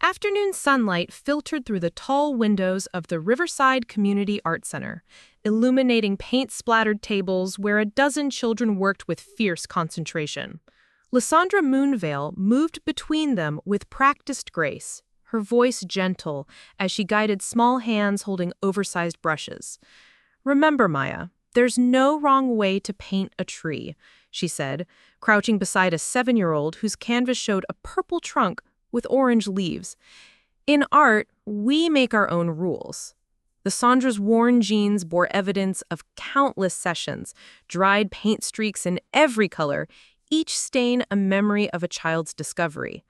Afternoon sunlight filtered through the tall windows of the Riverside Community Art Center, illuminating paint-splattered tables where a dozen children worked with fierce concentration. Lysandra Moonveil moved between them with practiced grace, her voice gentle as she guided small hands holding oversized brushes. "Remember, Maya, there's no wrong way to paint a tree," she said, crouching beside a 7-year-old whose canvas showed a purple trunk with orange leaves. "In art, we make our own rules." Lysandra's worn jeans bore evidence of countless sessions, dried paint streaks in every color, each stain a memory of a child's discovery.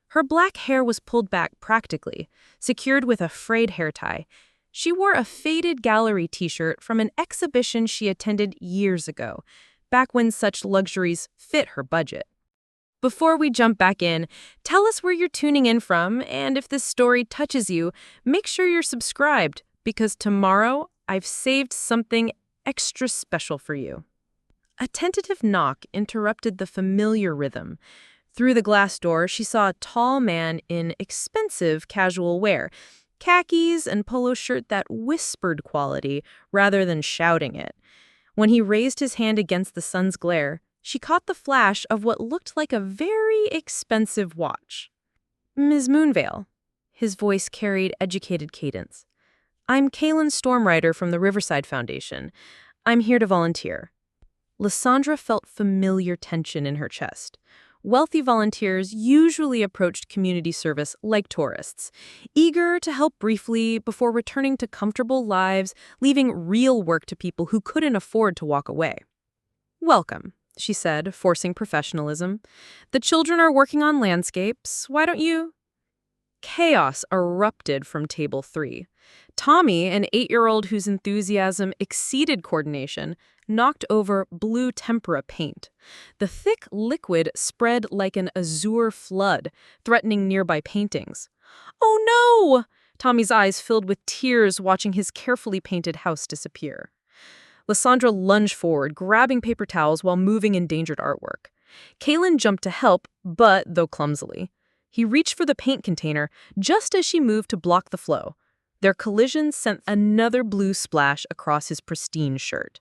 Her black hair was pulled back practically, secured with a frayed hair tie. She wore a faded gallery t-shirt from an exhibition she attended years ago, back when such luxuries fit her budget. Before we jump back in, tell us where you're tuning in from, and if this story touches you, make sure you're subscribed, because tomorrow I've saved something extra special for you. A tentative knock interrupted the familiar rhythm. Through the glass door, she saw a tall man in expensive casual wear, khakis and polo shirt that whispered quality rather than shouting it. When he raised his hand against the sun's glare, she caught the flash of what looked like a very expensive watch. "Ms. Moonveil," his voice carried educated cadence. "I'm Kaylin Stormrider from the Riverside Foundation. I'm here to volunteer." Lysandra felt familiar tension in her chest. Wealthy volunteers usually approached community service like tourists, eager to help briefly before returning to comfortable lives, leaving real work to people who couldn't afford to walk away. "Welcome," she said, forcing professionalism. "The children are working on landscapes. Why don't you—" Chaos erupted from table 3. Tommy, an 8-year-old whose enthusiasm exceeded coordination, knocked over blue tempera paint. The thick liquid spread like an azure flood, threatening nearby paintings. "Oh no!" Tommy's eyes filled with tears watching his carefully painted house disappear. Lysandra lunged forward, grabbing paper towels while moving endangered artwork. Kaylin jumped to help, but, though clumsily, he reached for the paint container just as she moved to block the flow. Their collision sent another blue splash across his pristine shirt.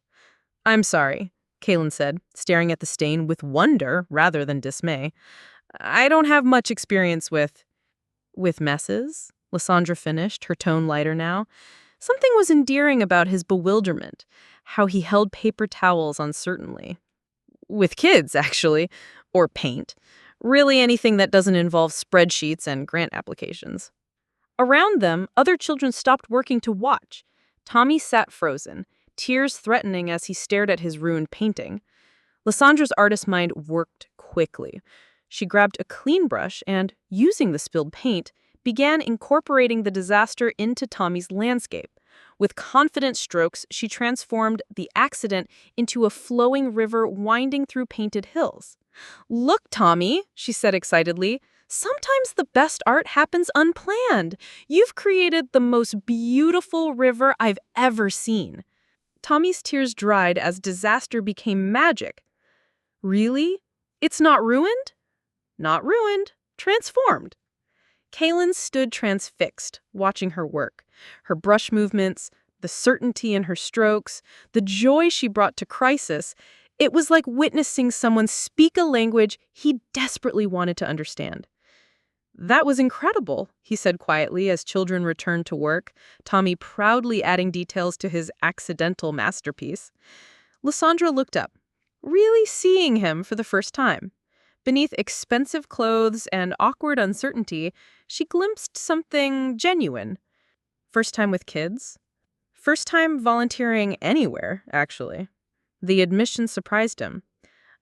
"I'm sorry," Kaylin said, staring at the stain with wonder rather than dismay. "I don't have much experience with messes," Lysandra finished, her tone lighter now. Something was endearing about his bewilderment, how he held paper towels uncertainly. "With kids, actually, or paint. Really anything that doesn't involve spreadsheets and grant applications." Around them, other children stopped working to watch. Tommy sat frozen, tears threatening as he stared at his ruined painting. Lysandra's artist mind worked quickly. She grabbed a clean brush and, using the spilled paint, began incorporating the disaster into Tommy's landscape. With confident strokes, she transformed the accident into a flowing river winding through painted hills. "Look, Tommy," she said excitedly, "sometimes the best art happens unplanned. You've created the most beautiful river I've ever seen." Tommy's tears dried as disaster became magic. "Really? It's not ruined?" "Not ruined. Transformed." Kaylin stood transfixed, watching her work. Her brush movements, the certainty in her strokes, the joy she brought to crisis. It was like witnessing someone speak a language he desperately wanted to understand. "That was incredible," he said quietly as children returned to work, Tommy proudly adding details to his accidental masterpiece. Lysandra looked up, really seeing him for the first time. Beneath expensive clothes and awkward uncertainty, she glimpsed something genuine. First time with kids? First time volunteering anywhere, actually. The admission surprised him.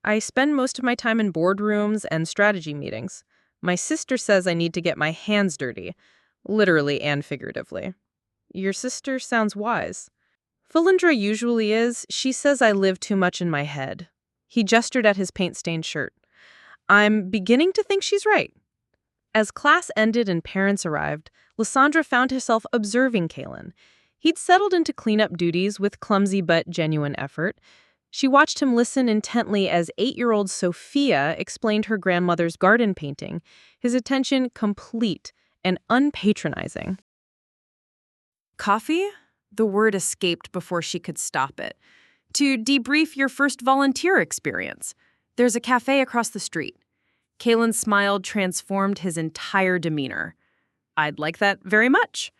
"I spend most of my time in boardrooms and strategy meetings. My sister says I need to get my hands dirty, literally and figuratively." "Your sister sounds wise." "Philindra usually is. She says I live too much in my head." He gestured at his paint-stained shirt. "I'm beginning to think she's right." As class ended and parents arrived, Lysandra found herself observing Kaylin. He'd settled into cleanup duties with clumsy but genuine effort. She watched him listen intently as 8-year-old Sophia explained her grandmother's garden painting, his attention complete and unpatronizing. Coffee? The word escaped before she could stop it. To debrief your first volunteer experience. There's a cafe across the street. Kalen's smile transformed his entire demeanor. I'd like that very much.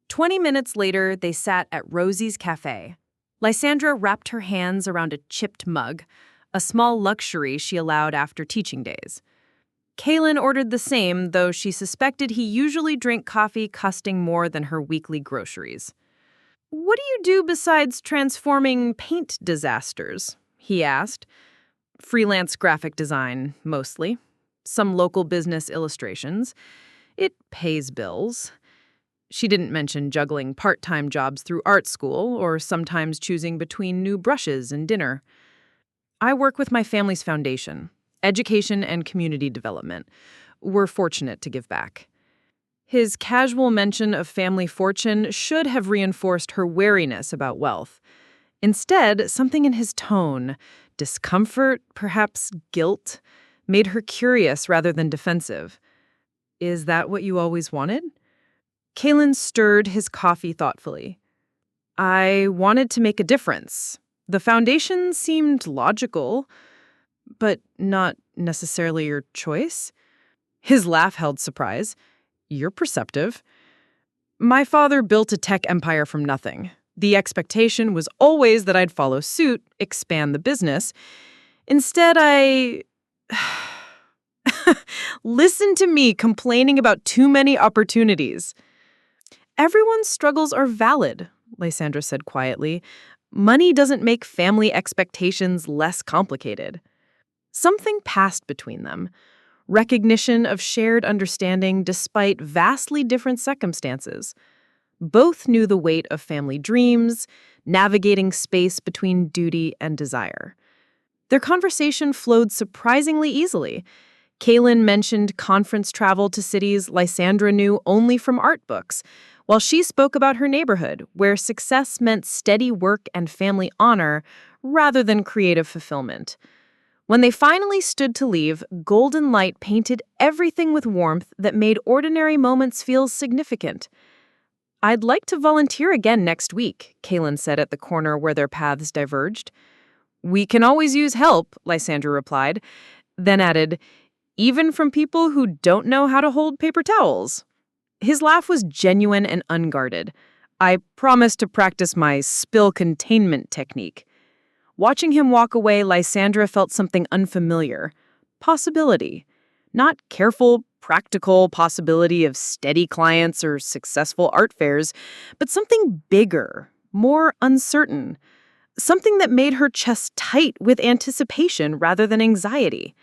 20 minutes later, they sat at Rosie's Cafe. Lysandra wrapped her hands around a chipped mug, a small luxury she allowed after teaching days. Kalen ordered the same, though she suspected he usually drank coffee costing more than her weekly groceries. "What do you do besides transforming paint disasters?" he asked. "Freelance graphic design, mostly. Some local business illustrations. It pays bills." She didn't mention juggling part-time jobs through art school or sometimes choosing between new brushes and dinner. "I work with my family's foundation, education and community development. We're fortunate to give back." His casual mention of family fortune should have reinforced her wariness about wealth. Instead, something in his tone, discomfort, perhaps guilt, made her curious rather than defensive. "Is that what you always wanted?" Kalen stirred his coffee thoughtfully. "I wanted to make a difference. The foundation seemed logical, but not necessarily your choice." His laugh held surprise. "You're perceptive." "My father built a tech empire from nothing. The expectation was always that I'd follow suit, expand the business. Instead, I listen to me complaining about too many opportunities." "Everyone's struggles are valid," Lysandra said quietly. "Money doesn't make family expectations less complicated." Something passed between them. Recognition of shared understanding despite vastly different circumstances. Both knew the weight of family dreams, navigating space between duty and desire. Their conversation flowed surprisingly easily. Kalen mentioned conference travel to cities Lysandra knew only from art books, while she spoke about her neighborhood, where success meant steady work and family honor rather than creative fulfillment. When they finally stood to leave, golden light painted everything with warmth that made ordinary moments feel significant. "I'd like to volunteer again next week," Kalen said at the corner where their paths diverged. "We can always use help," Lysandra replied, then added, "even from people who don't know how to hold paper towels." His laugh was genuine and unguarded. "I promise to practice my spill containment technique." Watching him walk away, Lysandra felt something unfamiliar. Possibility. Not careful, practical possibility of steady clients or successful art fairs, but something bigger, more uncertain. Something that made her chest tight with anticipation rather than anxiety.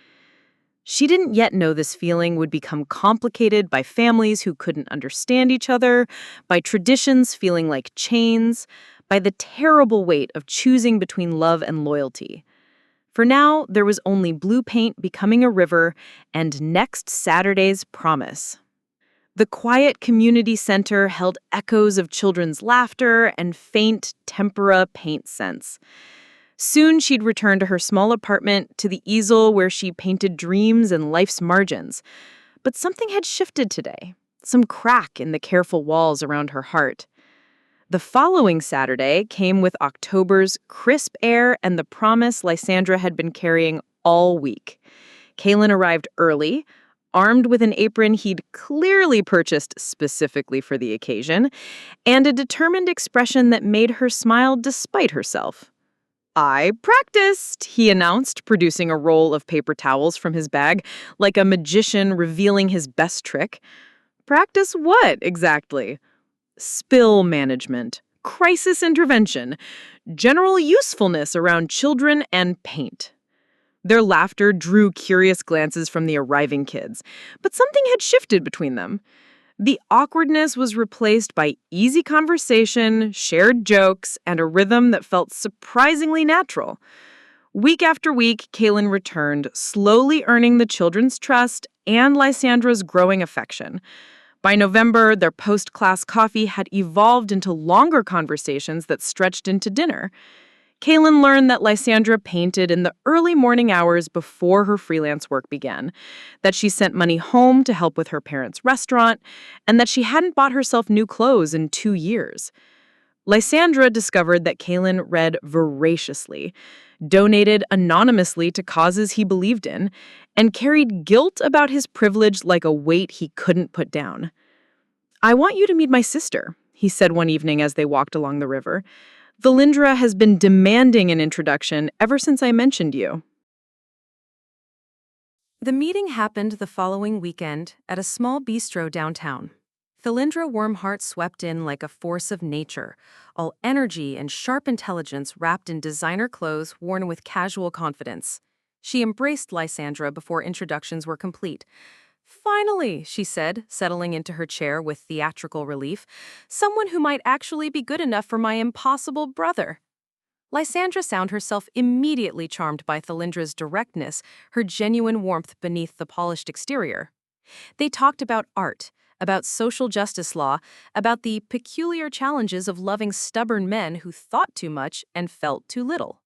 She didn't yet know this feeling would become complicated by families who couldn't understand each other, by traditions feeling like chains, by the terrible weight of choosing between love and loyalty. For now, there was only blue paint becoming a river and next Saturday's promise. The quiet community center held echoes of children's laughter and faint tempera paint scents. Soon she'd return to her small apartment, to the easel where she painted dreams and life's margins. But something had shifted today, some crack in the careful walls around her heart. The following Saturday came with October's crisp air and the promise Lysandra had been carrying all week. Kalen arrived early, armed with an apron he'd clearly purchased specifically for the occasion, and a determined expression that made her smile despite herself. "I practiced," he announced, producing a roll of paper towels from his bag, like a magician revealing his best trick. "Practice what, exactly?" "Spill management, crisis intervention, general usefulness around children and paint." Their laughter drew curious glances from the arriving kids, but something had shifted between them. The awkwardness was replaced by easy conversation, shared jokes, and a rhythm that felt surprisingly natural. Week after week, Kalen returned, slowly earning the children's trust and Lysandra's growing affection. By November, their post-class coffee had evolved into longer conversations that stretched into dinner. Kaylin learned that Lysandra painted in the early morning hours before her freelance work began, that she sent money home to help with her parents' restaurant, and that she hadn't bought herself new clothes in 2 years. Lysandra discovered that Kaylin read voraciously, donated anonymously to causes he believed in, and carried guilt about his privilege like a weight he couldn't put down. "I want you to meet my sister," he said one evening as they walked along the river. "Valindra has been demanding an introduction ever since I mentioned you." The meeting happened the following weekend at a small bistro downtown. Thilindra Wormhart swept in like a force of nature, all energy and sharp intelligence wrapped in designer clothes worn with casual confidence. She embraced Lysandra before introductions were complete. "Finally," she said, settling into her chair with theatrical relief, "someone who might actually be good enough for my impossible brother." Lysandra found herself immediately charmed by Thilindra's directness, her genuine warmth beneath the polished exterior. They talked about art, about social justice law, about the peculiar challenges of loving stubborn men who thought too much and felt too little.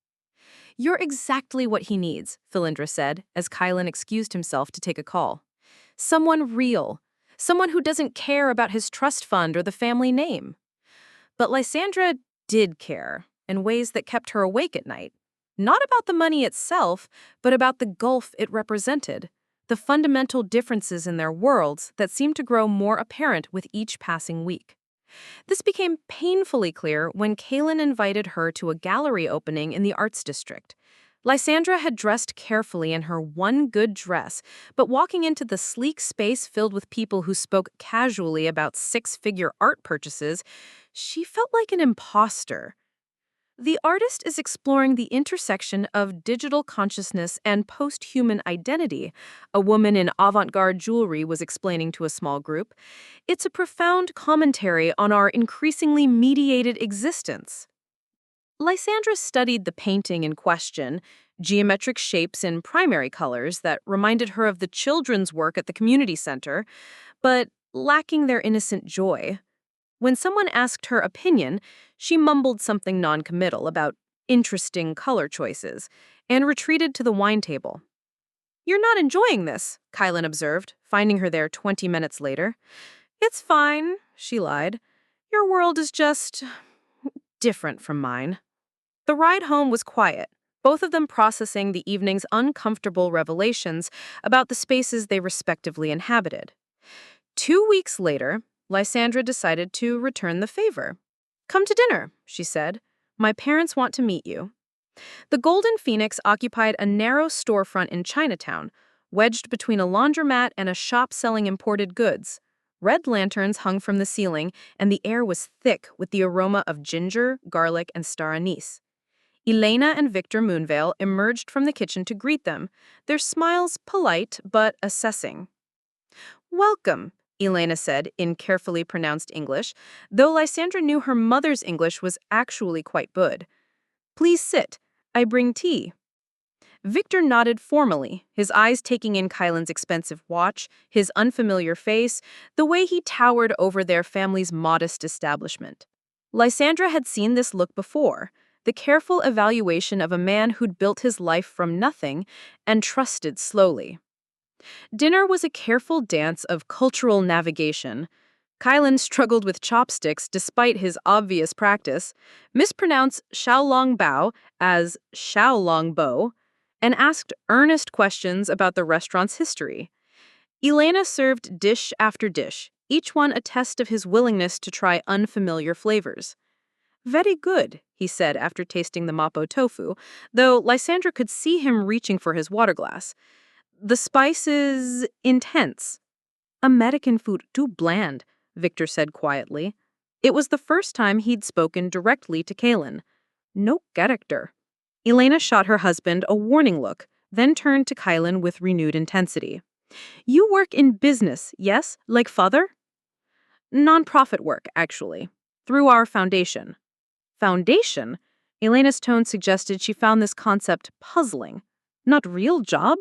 "You're exactly what he needs," Thilindra said, as Kylan excused himself to take a call. "Someone real. Someone who doesn't care about his trust fund or the family name." But Lysandra did care, in ways that kept her awake at night. Not about the money itself, but about the gulf it represented, the fundamental differences in their worlds that seemed to grow more apparent with each passing week. This became painfully clear when Kaylin invited her to a gallery opening in the Arts District. Lysandra had dressed carefully in her one good dress, but walking into the sleek space filled with people who spoke casually about six-figure art purchases, she felt like an imposter. The artist is exploring the intersection of digital consciousness and post-human identity, a woman in avant-garde jewelry was explaining to a small group. It's a profound commentary on our increasingly mediated existence. Lysandra studied the painting in question, geometric shapes in primary colors that reminded her of the children's work at the community center, but lacking their innocent joy. When someone asked her opinion, she mumbled something noncommittal about interesting color choices and retreated to the wine table. "You're not enjoying this," Kylan observed, finding her there 20 minutes later. "It's fine," she lied. "Your world is just different from mine." The ride home was quiet, both of them processing the evening's uncomfortable revelations about the spaces they respectively inhabited. 2 weeks later, Lysandra decided to return the favor. "Come to dinner," she said. "My parents want to meet you." The Golden Phoenix occupied a narrow storefront in Chinatown, wedged between a laundromat and a shop selling imported goods. Red lanterns hung from the ceiling, and the air was thick with the aroma of ginger, garlic, and star anise. Elena and Victor Moonveil emerged from the kitchen to greet them, their smiles polite but assessing. "Welcome," Elena said in carefully pronounced English, though Lysandra knew her mother's English was actually quite good. "Please sit. I bring tea." Victor nodded formally, his eyes taking in Kylan's expensive watch, his unfamiliar face, the way he towered over their family's modest establishment. Lysandra had seen this look before, the careful evaluation of a man who'd built his life from nothing and trusted slowly. Dinner was a careful dance of cultural navigation. Kylan struggled with chopsticks despite his obvious practice, mispronounced Xiaolong Bao as Xiaolong Bo, and asked earnest questions about the restaurant's history. Elena served dish after dish, each one a test of his willingness to try unfamiliar flavors. "Very good," he said after tasting the mapo tofu, though Lysandra could see him reaching for his water glass. "The spice is intense." "American food too bland," Victor said quietly. It was the first time he'd spoken directly to Kaylin. "No character." Elena shot her husband a warning look, then turned to Kylan with renewed intensity. "You work in business, yes, like father?" "Non-profit work, actually, through our foundation." "Foundation?" Elena's tone suggested she found this concept puzzling. "Not real job?"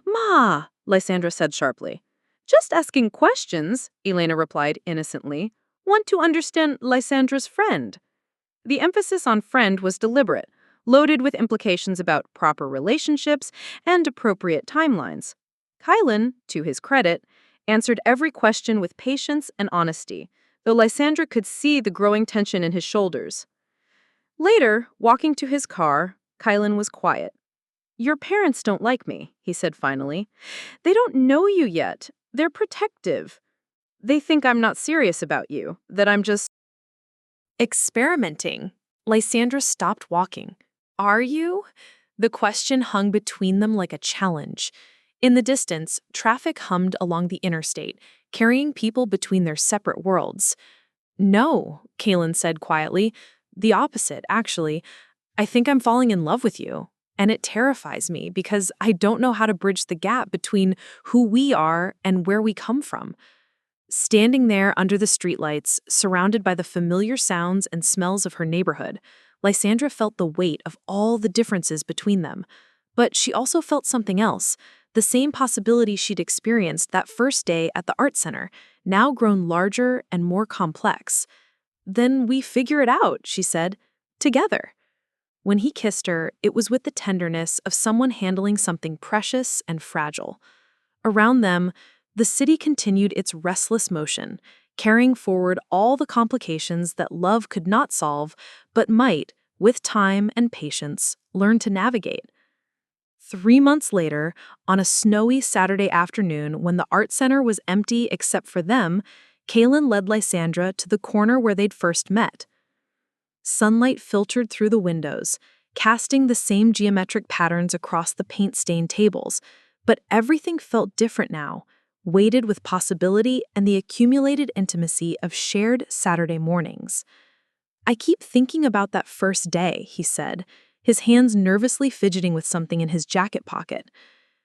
"Ma," Lysandra said sharply. "Just asking questions," Elena replied innocently. "Want to understand Lysandra's friend." The emphasis on friend was deliberate. loaded with implications about proper relationships and appropriate timelines. Kylan, to his credit, answered every question with patience and honesty, though Lysandra could see the growing tension in his shoulders. Later, walking to his car, Kylan was quiet. "Your parents don't like me," he said finally. "They don't know you yet. They're protective. They think I'm not serious about you, that I'm just..." Experimenting. Lysandra stopped walking. Are you? The question hung between them like a challenge. In the distance, traffic hummed along the interstate, carrying people between their separate worlds. No, Kaylin said quietly. The opposite, actually. I think I'm falling in love with you. And it terrifies me because I don't know how to bridge the gap between who we are and where we come from. Standing there under the streetlights, surrounded by the familiar sounds and smells of her neighborhood, Lysandra felt the weight of all the differences between them. But she also felt something else, the same possibility she'd experienced that first day at the art center, now grown larger and more complex. "Then we figure it out," she said, "together." When he kissed her, it was with the tenderness of someone handling something precious and fragile. Around them, the city continued its restless motion, carrying forward all the complications that love could not solve, but might, with time and patience, learn to navigate. 3 months later, on a snowy Saturday afternoon when the art center was empty except for them, Kaylin led Lysandra to the corner where they'd first met. Sunlight filtered through the windows, casting the same geometric patterns across the paint-stained tables, but everything felt different now, weighted with possibility and the accumulated intimacy of shared Saturday mornings. "I keep thinking about that first day," he said, his hands nervously fidgeting with something in his jacket pocket.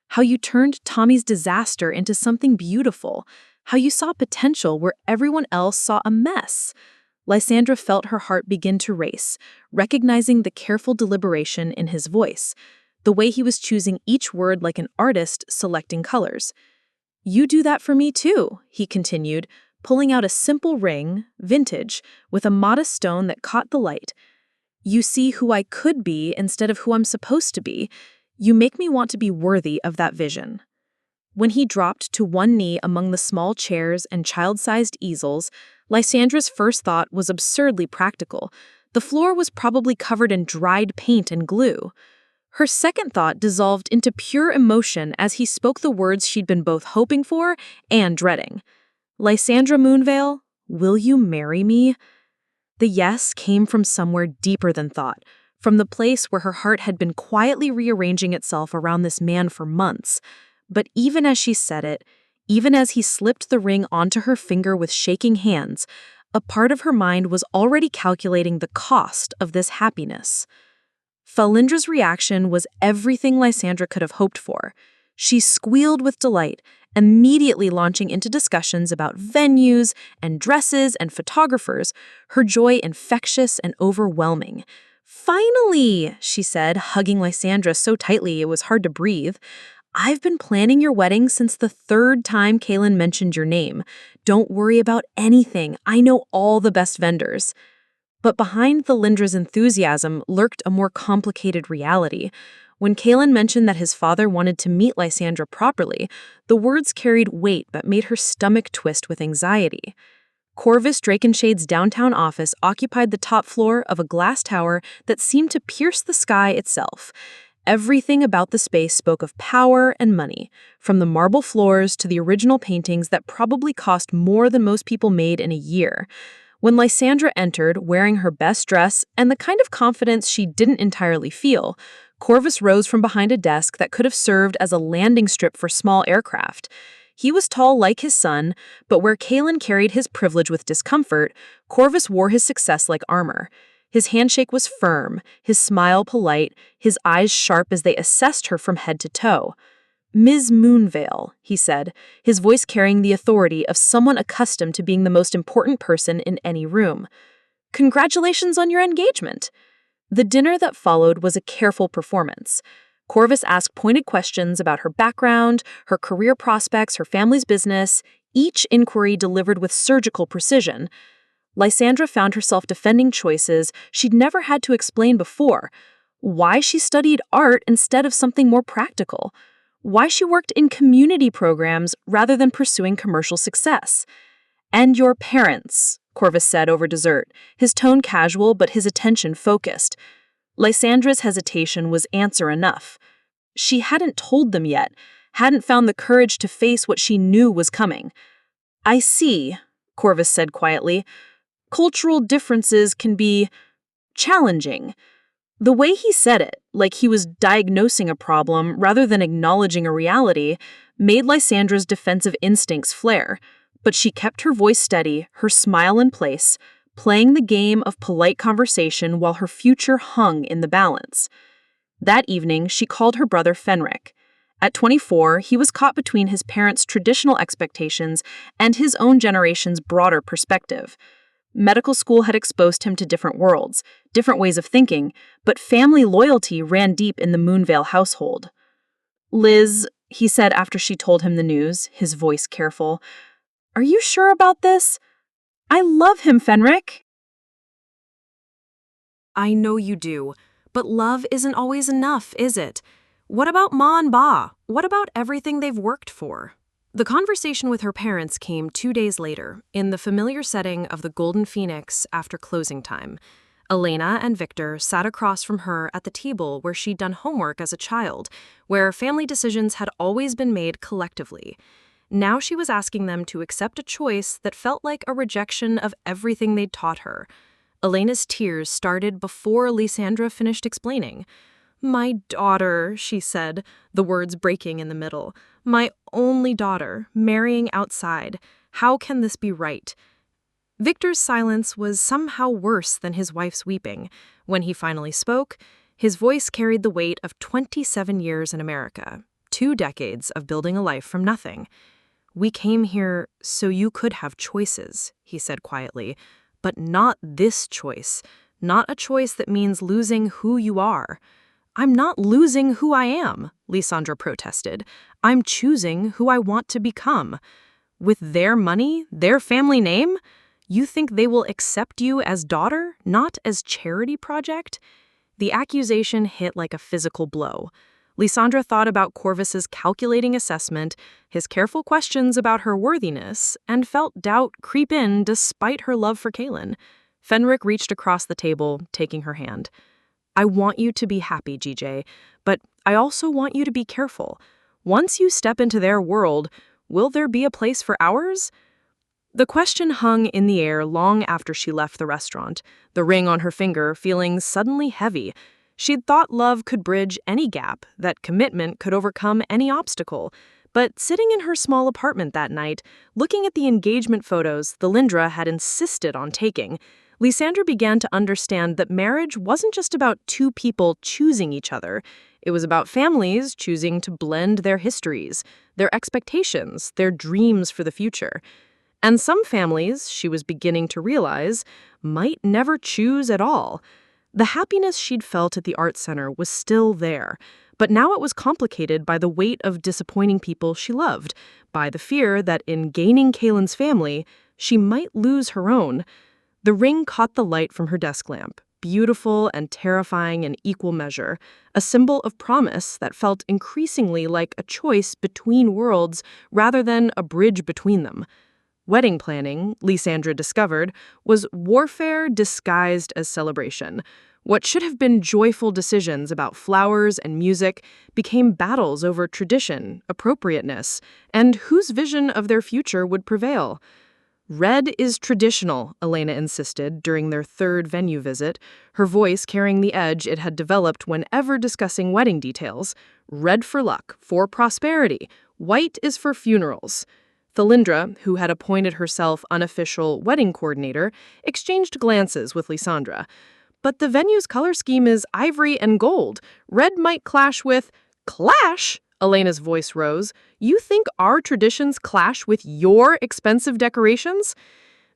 "How you turned Tommy's disaster into something beautiful, how you saw potential where everyone else saw a mess." Lysandra felt her heart begin to race, recognizing the careful deliberation in his voice, the way he was choosing each word like an artist selecting colors. "You do that for me too," he continued, pulling out a simple ring, vintage, with a modest stone that caught the light. "You see who I could be instead of who I'm supposed to be. You make me want to be worthy of that vision." When he dropped to one knee among the small chairs and child-sized easels, Lysandra's first thought was absurdly practical. The floor was probably covered in dried paint and glue. Her second thought dissolved into pure emotion as he spoke the words she'd been both hoping for and dreading. "Lysandra Moonveil, will you marry me?" The yes came from somewhere deeper than thought, from the place where her heart had been quietly rearranging itself around this man for months. But even as she said it, even as he slipped the ring onto her finger with shaking hands, a part of her mind was already calculating the cost of this happiness. Falindra's reaction was everything Lysandra could have hoped for. She squealed with delight, immediately launching into discussions about venues and dresses and photographers, her joy infectious and overwhelming. "Finally," she said, hugging Lysandra so tightly it was hard to breathe. "I've been planning your wedding since the 3rd time Kaylin mentioned your name. Don't worry about anything. I know all the best vendors." But behind Falindra's enthusiasm lurked a more complicated reality. When Kaylin mentioned that his father wanted to meet Lysandra properly, the words carried weight but made her stomach twist with anxiety. Corvus Drakenshade's downtown office occupied the top floor of a glass tower that seemed to pierce the sky itself. Everything about the space spoke of power and money, from the marble floors to the original paintings that probably cost more than most people made in a year. When Lysandra entered, wearing her best dress and the kind of confidence she didn't entirely feel, Corvus rose from behind a desk that could have served as a landing strip for small aircraft. He was tall like his son, but where Kaylin carried his privilege with discomfort, Corvus wore his success like armor. His handshake was firm, his smile polite, his eyes sharp as they assessed her from head to toe. "Ms. Moonveil," he said, his voice carrying the authority of someone accustomed to being the most important person in any room. "Congratulations on your engagement." The dinner that followed was a careful performance. Corvus asked pointed questions about her background, her career prospects, her family's business, each inquiry delivered with surgical precision. Lysandra found herself defending choices she'd never had to explain before. why she studied art instead of something more practical, why she worked in community programs rather than pursuing commercial success. "And your parents," Corvus said over dessert, his tone casual but his attention focused. Lysandra's hesitation was answer enough. She hadn't told them yet, hadn't found the courage to face what she knew was coming. "I see," Corvus said quietly. "Cultural differences can be challenging." The way he said it, like he was diagnosing a problem rather than acknowledging a reality, made Lysandra's defensive instincts flare. But she kept her voice steady, her smile in place, playing the game of polite conversation while her future hung in the balance. That evening, she called her brother Fenric. At 24, he was caught between his parents' traditional expectations and his own generation's broader perspective. Medical school had exposed him to different worlds, different ways of thinking, but family loyalty ran deep in the Moonveil household. "Liz," he said after she told him the news, his voice careful, "are you sure about this? I love him, Fenric." I know you do, but love isn't always enough, is it? What about Ma and Ba? What about everything they've worked for? The conversation with her parents came 2 days later, in the familiar setting of the Golden Phoenix after closing time. Elena and Victor sat across from her at the table where she'd done homework as a child, where family decisions had always been made collectively. Now she was asking them to accept a choice that felt like a rejection of everything they'd taught her. Elena's tears started before Lysandra finished explaining. "My daughter," she said, the words breaking in the middle. "My only daughter, marrying outside. How can this be right?" Victor's silence was somehow worse than his wife's weeping. When he finally spoke, his voice carried the weight of 27 years in America, 2 decades of building a life from nothing. "We came here so you could have choices," he said quietly, "but not this choice, not a choice that means losing who you are." "I'm not losing who I am," Lysandra protested. "I'm choosing who I want to become. With their money, their family name, you think they will accept you as daughter, not as charity project?" The accusation hit like a physical blow. Lysandra thought about Corvus's calculating assessment, his careful questions about her worthiness, and felt doubt creep in despite her love for Kaylin. Fenric reached across the table, taking her hand. "I want you to be happy, GJ, but I also want you to be careful. Once you step into their world, will there be a place for ours?" The question hung in the air long after she left the restaurant, the ring on her finger feeling suddenly heavy. She'd thought love could bridge any gap, that commitment could overcome any obstacle. But sitting in her small apartment that night, looking at the engagement photos Lysandra had insisted on taking, Lysandra began to understand that marriage wasn't just about 2 people choosing each other. It was about families choosing to blend their histories, their expectations, their dreams for the future. And some families, she was beginning to realize, might never choose at all. The happiness she'd felt at the art center was still there, but now it was complicated by the weight of disappointing people she loved, by the fear that in gaining Kaylin's family, she might lose her own. The ring caught the light from her desk lamp, beautiful and terrifying in equal measure, a symbol of promise that felt increasingly like a choice between worlds rather than a bridge between them. Wedding planning, Lysandra discovered, was warfare disguised as celebration. What should have been joyful decisions about flowers and music became battles over tradition, appropriateness, and whose vision of their future would prevail. "Red is traditional," Elena insisted during their 3rd venue visit, her voice carrying the edge it had developed whenever discussing wedding details. "Red for luck, for prosperity. White is for funerals." Lysandra, who had appointed herself unofficial wedding coordinator, exchanged glances with Lysandra. "But the venue's color scheme is ivory and gold. Red might clash with—" "Clash?" Elena's voice rose. "You think our traditions clash with your expensive decorations?"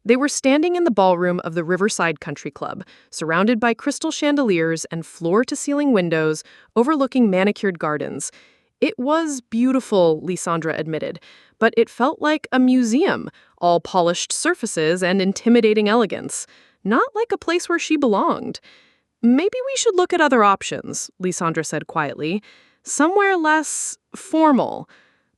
They were standing in the ballroom of the Riverside Country Club, surrounded by crystal chandeliers and floor-to-ceiling windows overlooking manicured gardens. It was beautiful, Lysandra admitted, but it felt like a museum, all polished surfaces and intimidating elegance, not like a place where she belonged. Maybe we should look at other options, Lysandra said quietly. Somewhere less formal.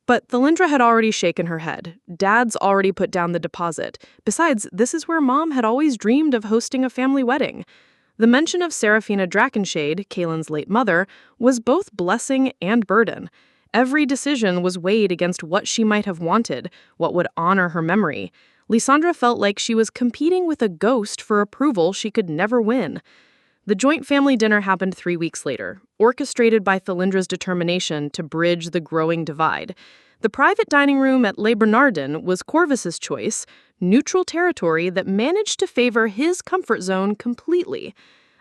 But Lysandra had already shaken her head. Dad's already put down the deposit. Besides, this is where Mom had always dreamed of hosting a family wedding. The mention of Serafina Drakensshade, Kaylin's late mother, was both blessing and burden. Every decision was weighed against what she might have wanted, what would honor her memory. Lysandra felt like she was competing with a ghost for approval she could never win. The joint family dinner happened 3 weeks later, orchestrated by Lysandra's determination to bridge the growing divide. The private dining room at Les Bernardins was Corvus's choice, neutral territory that managed to favor his comfort zone completely.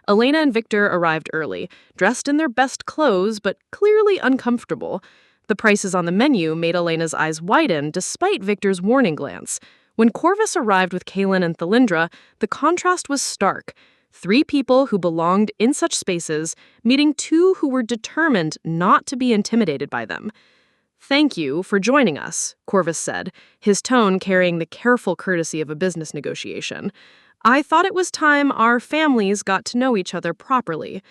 Elena and Victor arrived early, dressed in their best clothes but clearly uncomfortable. The prices on the menu made Elena's eyes widen despite Victor's warning glance. When Corvus arrived with Kaylin and Lysandra, the contrast was stark. 3 people who belonged in such spaces, meeting 2 who were determined not to be intimidated by them. "Thank you for joining us," Corvus said, his tone carrying the careful courtesy of a business negotiation. "I thought it was time our families got to know each other properly."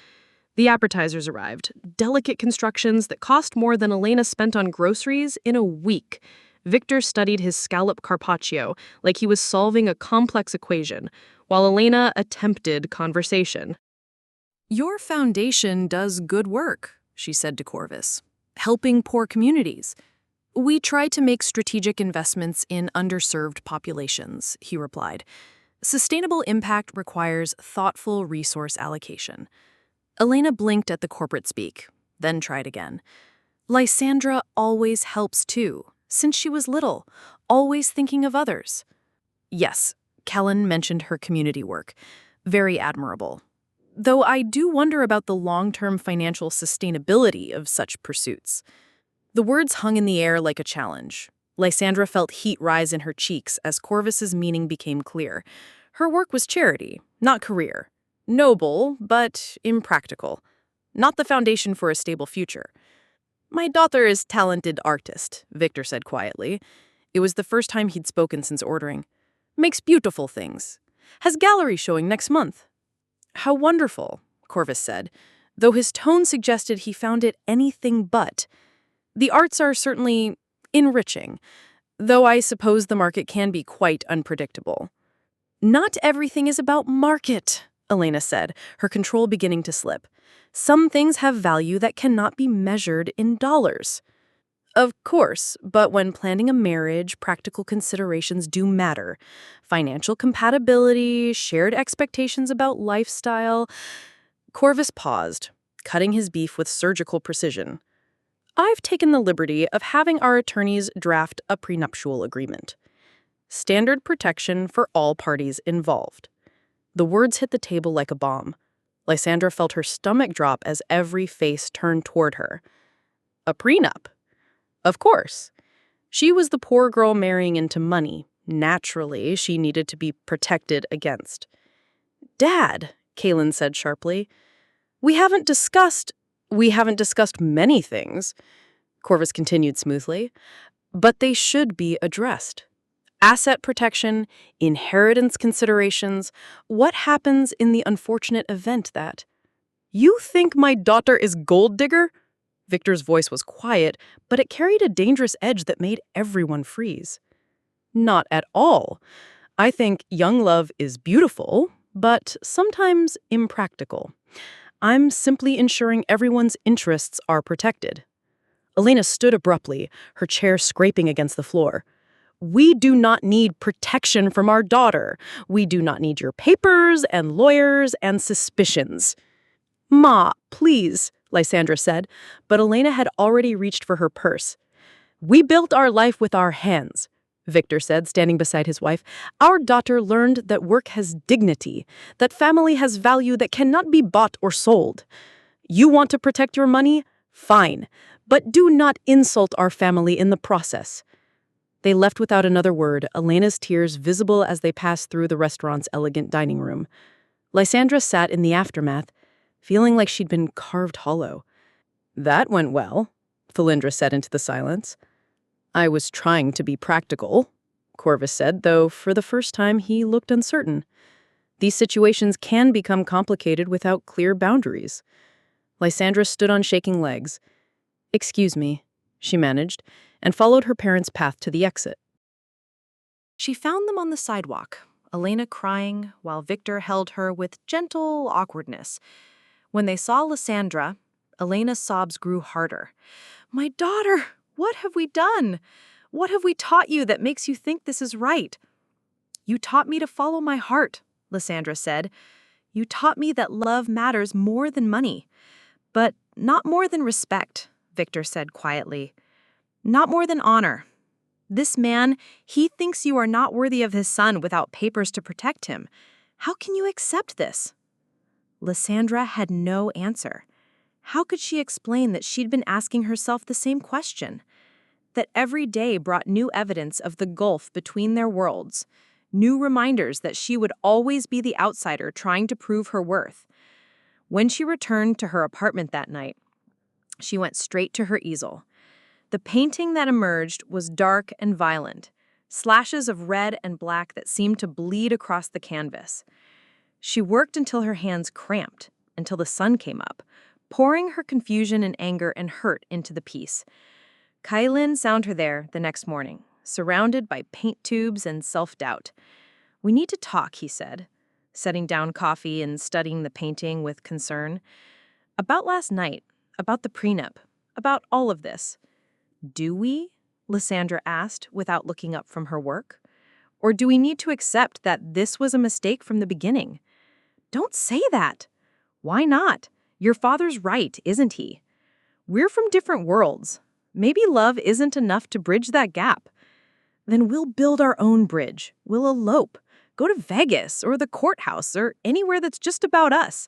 The appetizers arrived, delicate constructions that cost more than Elena spent on groceries in a week. Victor studied his scallop carpaccio like he was solving a complex equation, while Elena attempted conversation. "Your foundation does good work," she said to Corvus, "helping poor communities." "We try to make strategic investments in underserved populations," he replied. "Sustainable impact requires thoughtful resource allocation." Elena blinked at the corporate speak, then tried again. "Lysandra always helps too, since she was little, always thinking of others." "Yes," Kellen mentioned her community work. "Very admirable. Though I do wonder about the long-term financial sustainability of such pursuits." The words hung in the air like a challenge. Lysandra felt heat rise in her cheeks as Corvus's meaning became clear. Her work was charity, not career. Noble, but impractical. Not the foundation for a stable future. "My daughter is a talented artist," Victor said quietly. It was the first time he'd spoken since ordering. "Makes beautiful things. Has gallery showing next month." "How wonderful," Corvus said, though his tone suggested he found it anything but. "The arts are certainly enriching, though I suppose the market can be quite unpredictable." "Not everything is about market," Elena said, her control beginning to slip. "Some things have value that cannot be measured in dollars." "Of course, but when planning a marriage, practical considerations do matter. Financial compatibility, shared expectations about lifestyle." Corvus paused, cutting his beef with surgical precision. "I've taken the liberty of having our attorneys draft a prenuptial agreement. Standard protection for all parties involved." The words hit the table like a bomb. Lysandra felt her stomach drop as every face turned toward her. A prenup? Of course. She was the poor girl marrying into money. Naturally, she needed to be protected against. "Dad," Kaylin said sharply, We haven't discussed many things," Corvus continued smoothly, "but they should be addressed. Asset protection, inheritance considerations, what happens in the unfortunate event that—" "You think my daughter is gold digger?" Victor's voice was quiet, but it carried a dangerous edge that made everyone freeze. "Not at all. I think young love is beautiful, but sometimes impractical. I'm simply ensuring everyone's interests are protected." Elena stood abruptly, her chair scraping against the floor. "We do not need protection from our daughter. We do not need your papers and lawyers and suspicions." "Ma, please," Lysandra said, but Elena had already reached for her purse. "We built our life with our hands," Victor said, standing beside his wife. "Our daughter learned that work has dignity, that family has value that cannot be bought or sold. You want to protect your money? Fine, but do not insult our family in the process." They left without another word, Elena's tears visible as they passed through the restaurant's elegant dining room. Lysandra sat in the aftermath, feeling like she'd been carved hollow. "That went well," Lysandra said into the silence. "I was trying to be practical," Corvus said, though for the first time he looked uncertain. These situations can become complicated without clear boundaries. Lysandra stood on shaking legs. "Excuse me," she managed, and followed her parents' path to the exit. She found them on the sidewalk, Elena crying, while Victor held her with gentle awkwardness. When they saw Lysandra, Elena's sobs grew harder. "My daughter, what have we done? What have we taught you that makes you think this is right?" "You taught me to follow my heart," Lysandra said. "You taught me that love matters more than money. But not more than respect," Victor said quietly. "Not more than honor. This man, he thinks you are not worthy of his son without papers to protect him. How can you accept this?" Lysandra had no answer. How could she explain that she'd been asking herself the same question? That every day brought new evidence of the gulf between their worlds, new reminders that she would always be the outsider trying to prove her worth. When she returned to her apartment that night, she went straight to her easel. The painting that emerged was dark and violent, slashes of red and black that seemed to bleed across the canvas. She worked until her hands cramped, until the sun came up, pouring her confusion and anger and hurt into the piece. Kailin found her there the next morning, surrounded by paint tubes and self-doubt. "We need to talk," he said, setting down coffee and studying the painting with concern. "About last night, about the prenup, about all of this." "Do we?" Lysandra asked without looking up from her work. "Or do we need to accept that this was a mistake from the beginning?" "Don't say that." "Why not? Your father's right, isn't he? We're from different worlds. Maybe love isn't enough to bridge that gap. Then we'll build our own bridge. We'll elope, go to Vegas or the courthouse or anywhere that's just about us."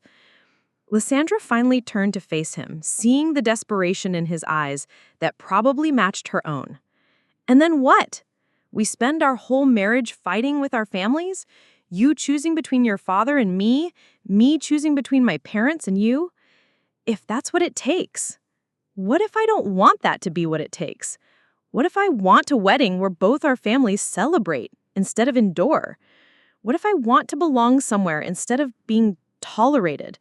Lysandra finally turned to face him, seeing the desperation in his eyes that probably matched her own. "And then what? We spend our whole marriage fighting with our families? You choosing between your father and me choosing between my parents and you? If that's what it takes. What if I don't want that to be what it takes? What if I want a wedding where both our families celebrate instead of endure? What if I want to belong somewhere instead of being tolerated?"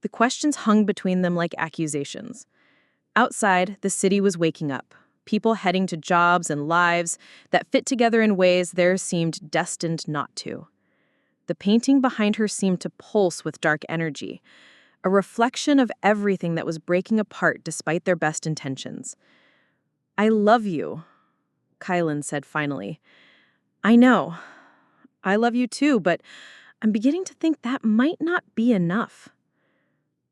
The questions hung between them like accusations. Outside, the city was waking up, people heading to jobs and lives that fit together in ways theirs seemed destined not to. The painting behind her seemed to pulse with dark energy, a reflection of everything that was breaking apart despite their best intentions. "I love you," Kailin said finally. "I know. I love you too, but I'm beginning to think that might not be enough."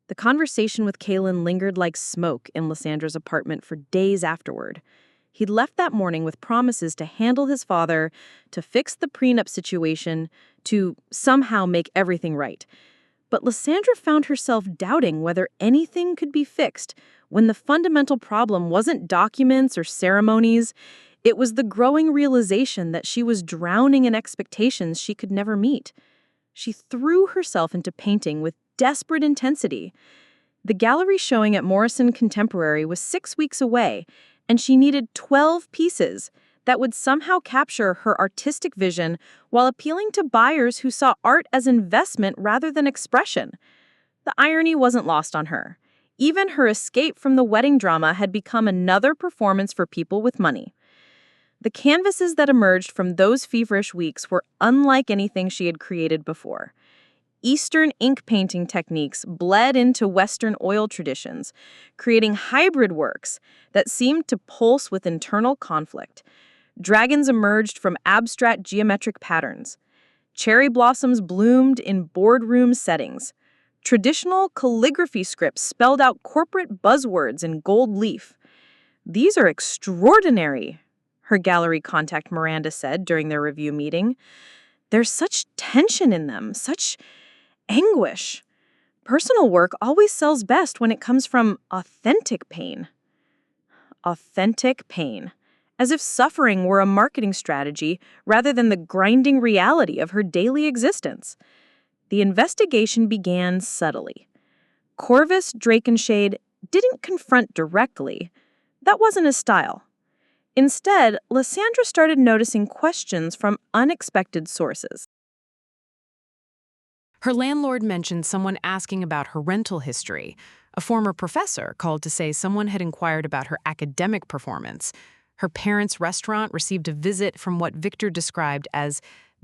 The conversation with Kailin lingered like smoke in Lysandra's apartment for days afterward. He'd left that morning with promises to handle his father, to fix the prenup situation, to somehow make everything right. But Lysandra found herself doubting whether anything could be fixed when the fundamental problem wasn't documents or ceremonies. It was the growing realization that she was drowning in expectations she could never meet. She threw herself into painting with desperate intensity. The gallery showing at Morrison Contemporary was 6 weeks away, and she needed 12 pieces that would somehow capture her artistic vision while appealing to buyers who saw art as investment rather than expression. The irony wasn't lost on her. Even her escape from the wedding drama had become another performance for people with money. The canvases that emerged from those feverish weeks were unlike anything she had created before. Eastern ink painting techniques bled into Western oil traditions, creating hybrid works that seemed to pulse with internal conflict. Dragons emerged from abstract geometric patterns. Cherry blossoms bloomed in boardroom settings. Traditional calligraphy scripts spelled out corporate buzzwords in gold leaf. "These are extraordinary," her gallery contact Miranda said during their review meeting. "There's such tension in them, such anguish. Personal work always sells best when it comes from authentic pain." Authentic pain. As if suffering were a marketing strategy rather than the grinding reality of her daily existence. The investigation began subtly. Corvus Drakenshade didn't confront directly. That wasn't his style. Instead, Lysandra started noticing questions from unexpected sources. Her landlord mentioned someone asking about her rental history. A former professor called to say someone had inquired about her academic performance. Her parents' restaurant received a visit from what Victor described as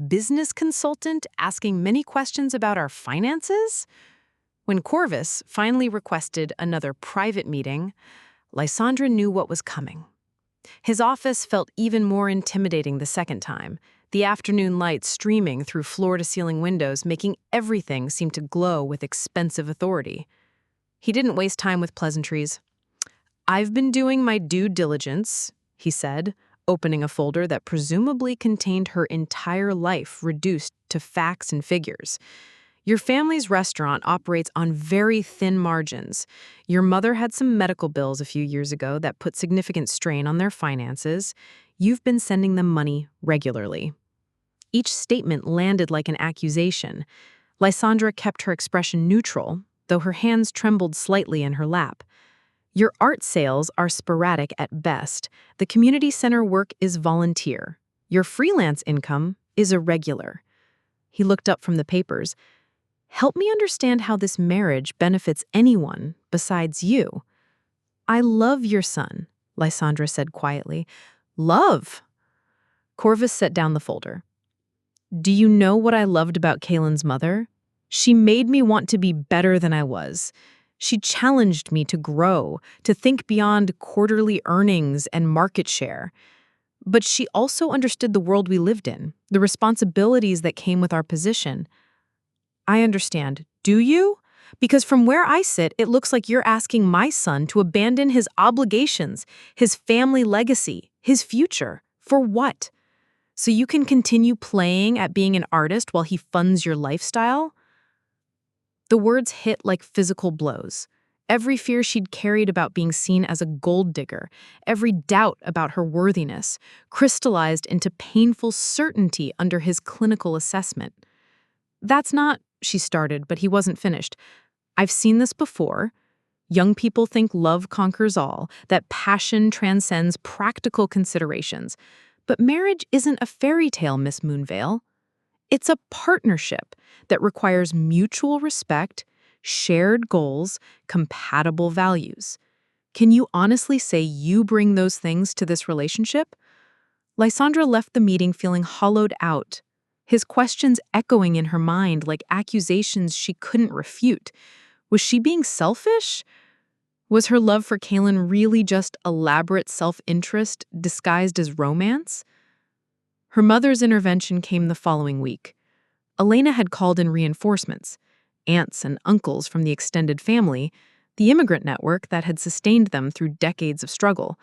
business consultant asking many questions about our finances. When Corvus finally requested another private meeting, Lysandra knew what was coming. His office felt even more intimidating the second time, the afternoon light streaming through floor-to-ceiling windows, making everything seem to glow with expensive authority. He didn't waste time with pleasantries. "I've been doing my due diligence," he said, opening a folder that presumably contained her entire life reduced to facts and figures. "Your family's restaurant operates on very thin margins. Your mother had some medical bills a few years ago that put significant strain on their finances. You've been sending them money regularly." Each statement landed like an accusation. Lysandra kept her expression neutral, though her hands trembled slightly in her lap. "Your art sales are sporadic at best. The community center work is volunteer. Your freelance income is irregular." He looked up from the papers. "Help me understand how this marriage benefits anyone besides you." "I love your son," Lysandra said quietly. "Love?" Corvus set down the folder. "Do you know what I loved about Kaylin's mother? She made me want to be better than I was. She challenged me to grow, to think beyond quarterly earnings and market share. But she also understood the world we lived in, the responsibilities that came with our position." "I understand. Do you? Because from where I sit, it looks like you're asking my son to abandon his obligations, his family legacy, his future. For what? So you can continue playing at being an artist while he funds your lifestyle?" The words hit like physical blows. Every fear she'd carried about being seen as a gold digger, every doubt about her worthiness, crystallized into painful certainty under his clinical assessment. "That's not," she started, but he wasn't finished. "I've seen this before. Young people think love conquers all, that passion transcends practical considerations. But marriage isn't a fairy tale, Miss Moonveil. It's a partnership that requires mutual respect, shared goals, compatible values. Can you honestly say you bring those things to this relationship?" Lysandra left the meeting feeling hollowed out, his questions echoing in her mind like accusations she couldn't refute. Was she being selfish? Was her love for Kaylin really just elaborate self-interest disguised as romance? Her mother's intervention came the following week. Elena had called in reinforcements, aunts and uncles from the extended family, the immigrant network that had sustained them through decades of struggle.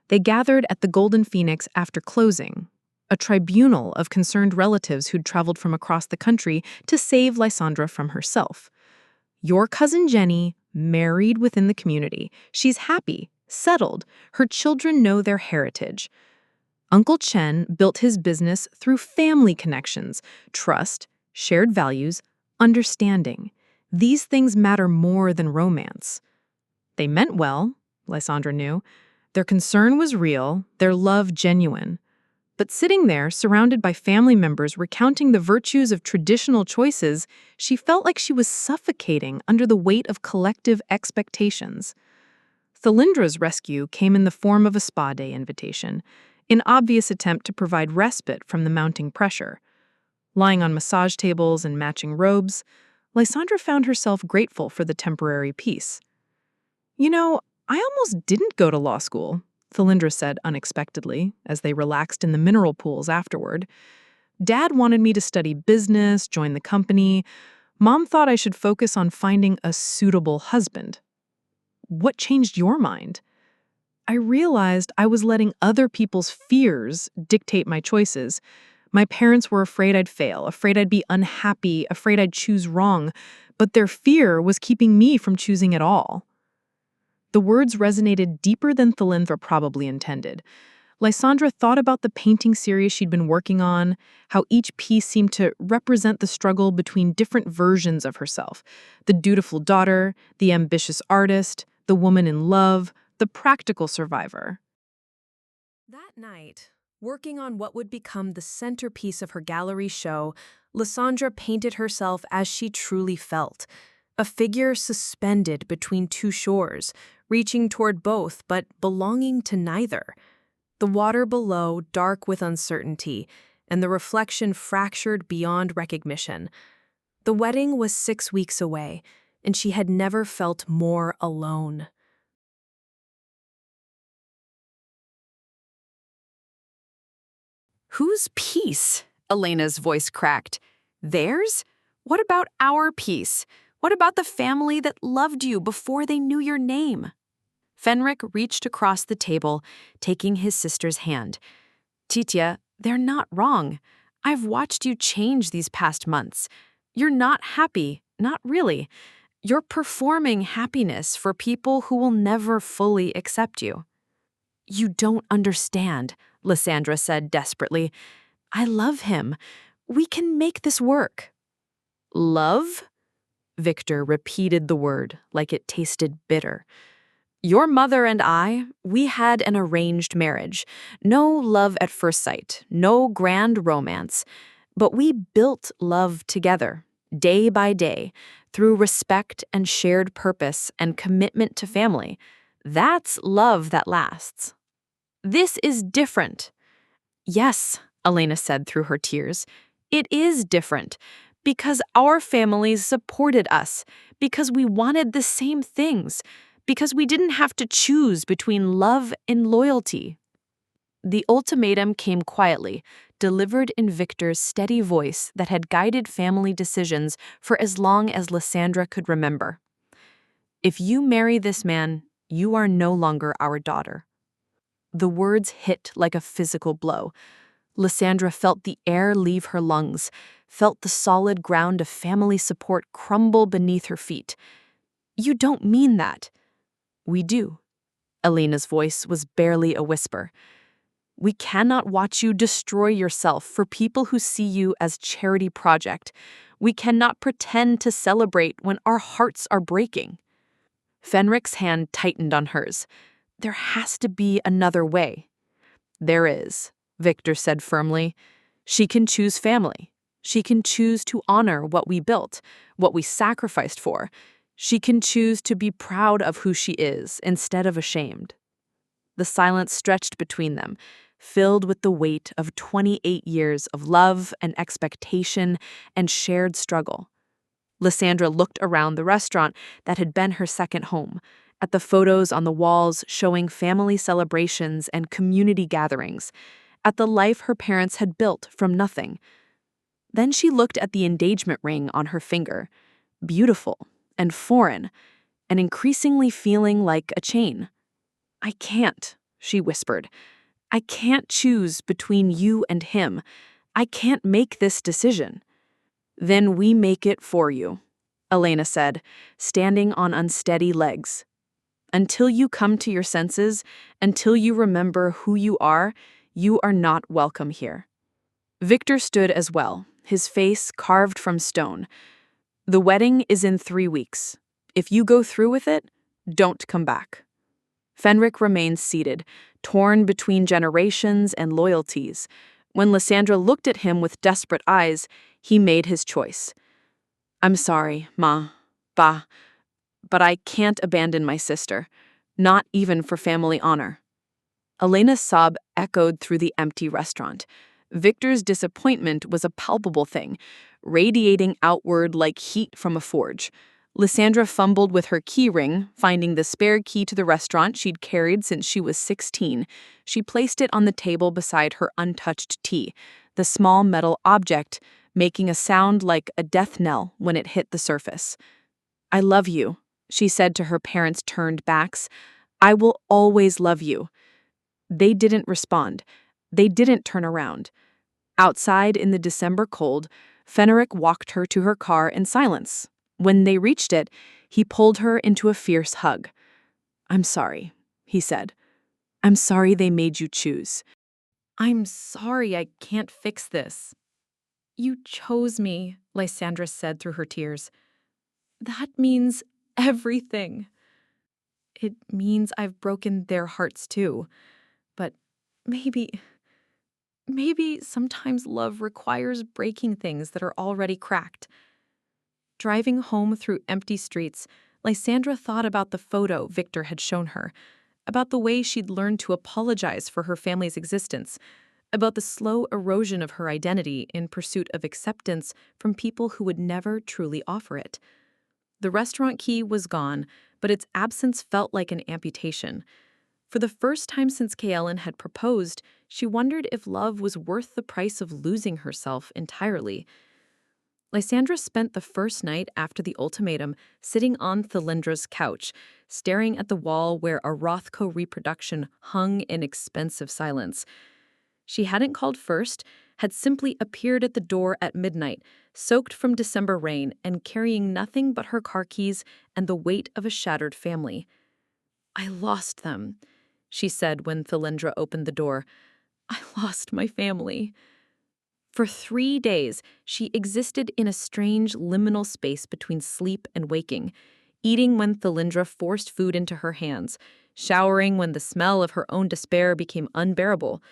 They gathered at the Golden Phoenix after closing, a tribunal of concerned relatives who'd traveled from across the country to save Lysandra from herself. "Your cousin Jenny married within the community. She's happy, settled. Her children know their heritage. Uncle Chen built his business through family connections, trust, shared values, understanding. These things matter more than romance." They meant well, Lysandra knew. Their concern was real, their love genuine. But sitting there, surrounded by family members recounting the virtues of traditional choices, she felt like she was suffocating under the weight of collective expectations. Thalindra's rescue came in the form of a spa day invitation, an obvious attempt to provide respite from the mounting pressure. Lying on massage tables and matching robes, Lysandra found herself grateful for the temporary peace. "You know, I almost didn't go to law school," Thalindra said unexpectedly, as they relaxed in the mineral pools afterward. "Dad wanted me to study business, join the company. Mom thought I should focus on finding a suitable husband." "What changed your mind?" "I realized I was letting other people's fears dictate my choices. My parents were afraid I'd fail, afraid I'd be unhappy, afraid I'd choose wrong, but their fear was keeping me from choosing at all." The words resonated deeper than Thalindra probably intended. Lysandra thought about the painting series she'd been working on, how each piece seemed to represent the struggle between different versions of herself: the dutiful daughter, the ambitious artist, the woman in love, the practical survivor. That night, working on what would become the centerpiece of her gallery show, Lysandra painted herself as she truly felt, a figure suspended between two shores, reaching toward both but belonging to neither. The water below dark with uncertainty, and the reflection fractured beyond recognition. The wedding was 6 weeks away, and she had never felt more alone. Whose piece? Elena's voice cracked. Theirs? What about our piece? What about the family that loved you before they knew your name? Fenric reached across the table, taking his sister's hand. Titya, they're not wrong. I've watched you change these past months. You're not happy, not really. You're performing happiness for people who will never fully accept you. You don't understand, Lysandra said desperately. I love him. We can make this work. Love? Victor repeated the word like it tasted bitter. Your mother and I, we had an arranged marriage. No love at first sight, no grand romance. But we built love together, day by day, through respect and shared purpose and commitment to family. That's love that lasts. This is different. Yes, Elena said through her tears. It is different. Because our families supported us, because we wanted the same things, because we didn't have to choose between love and loyalty. The ultimatum came quietly, delivered in Victor's steady voice that had guided family decisions for as long as Lysandra could remember. If you marry this man, you are no longer our daughter. The words hit like a physical blow. Lysandra felt the air leave her lungs, felt the solid ground of family support crumble beneath her feet. You don't mean that. We do. Elena's voice was barely a whisper. We cannot watch you destroy yourself for people who see you as charity project. We cannot pretend to celebrate when our hearts are breaking. Fenric's hand tightened on hers. There has to be another way. There is, Victor said firmly. She can choose family. She can choose to honor what we built, what we sacrificed for. She can choose to be proud of who she is instead of ashamed. The silence stretched between them, filled with the weight of 28 years of love and expectation and shared struggle. Lysandra looked around the restaurant that had been her second home, at the photos on the walls showing family celebrations and community gatherings, at the life her parents had built from nothing. Then she looked at the engagement ring on her finger, beautiful and foreign, and increasingly feeling like a chain. I can't, she whispered. I can't choose between you and him. I can't make this decision. Then we make it for you, Elena said, standing on unsteady legs. Until you come to your senses, until you remember who you are not welcome here. Victor stood as well, his face carved from stone. The wedding is in 3 weeks. If you go through with it, don't come back. Fenric remained seated, torn between generations and loyalties. When Lysandra looked at him with desperate eyes, he made his choice. I'm sorry, Ma, Ba, but I can't abandon my sister, not even for family honor. Elena's sob echoed through the empty restaurant. Victor's disappointment was a palpable thing, radiating outward like heat from a forge. Lysandra fumbled with her key ring, finding the spare key to the restaurant she'd carried since she was 16. She placed it on the table beside her untouched tea, the small metal object making a sound like a death knell when it hit the surface. I love you, she said to her parents' turned backs. I will always love you. They didn't respond. They didn't turn around. Outside in the December cold, Fenric walked her to her car in silence. When they reached it, he pulled her into a fierce hug. I'm sorry, he said. I'm sorry they made you choose. I'm sorry I can't fix this. You chose me, Lysandra said through her tears. That means everything. It means I've broken their hearts too. But maybe maybe sometimes love requires breaking things that are already cracked. Driving home through empty streets, Lysandra thought about the photo Victor had shown her, about the way she'd learned to apologize for her family's existence, about the slow erosion of her identity in pursuit of acceptance from people who would never truly offer it. The restaurant key was gone, but its absence felt like an amputation. For the first time since Kaellen had proposed, she wondered if love was worth the price of losing herself entirely. Lysandra spent the first night after the ultimatum sitting on Thalindra's couch, staring at the wall where a Rothko reproduction hung in expensive silence. She hadn't called first, had simply appeared at the door at midnight, soaked from December rain and carrying nothing but her car keys and the weight of a shattered family. "I lost them," she said when Thalindra opened the door. "I lost my family." For 3 days, she existed in a strange liminal space between sleep and waking, eating when Thalindra forced food into her hands, showering when the smell of her own despair became unbearable.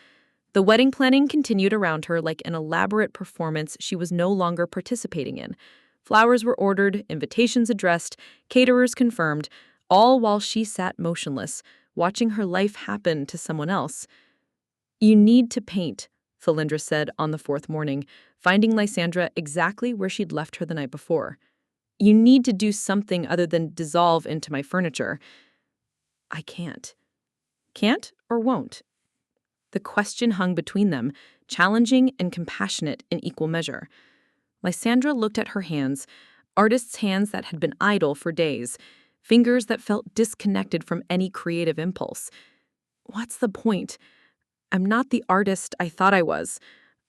The wedding planning continued around her like an elaborate performance she was no longer participating in. Flowers were ordered, invitations addressed, caterers confirmed, all while she sat motionless, watching her life happen to someone else. "You need to paint," Thalindra said on the 4th morning, finding Lysandra exactly where she'd left her the night before. "You need to do something other than dissolve into my furniture." "I can't." "Can't or won't?" The question hung between them, challenging and compassionate in equal measure. Lysandra looked at her hands, artist's hands that had been idle for days, fingers that felt disconnected from any creative impulse. "What's the point? I'm not the artist I thought I was.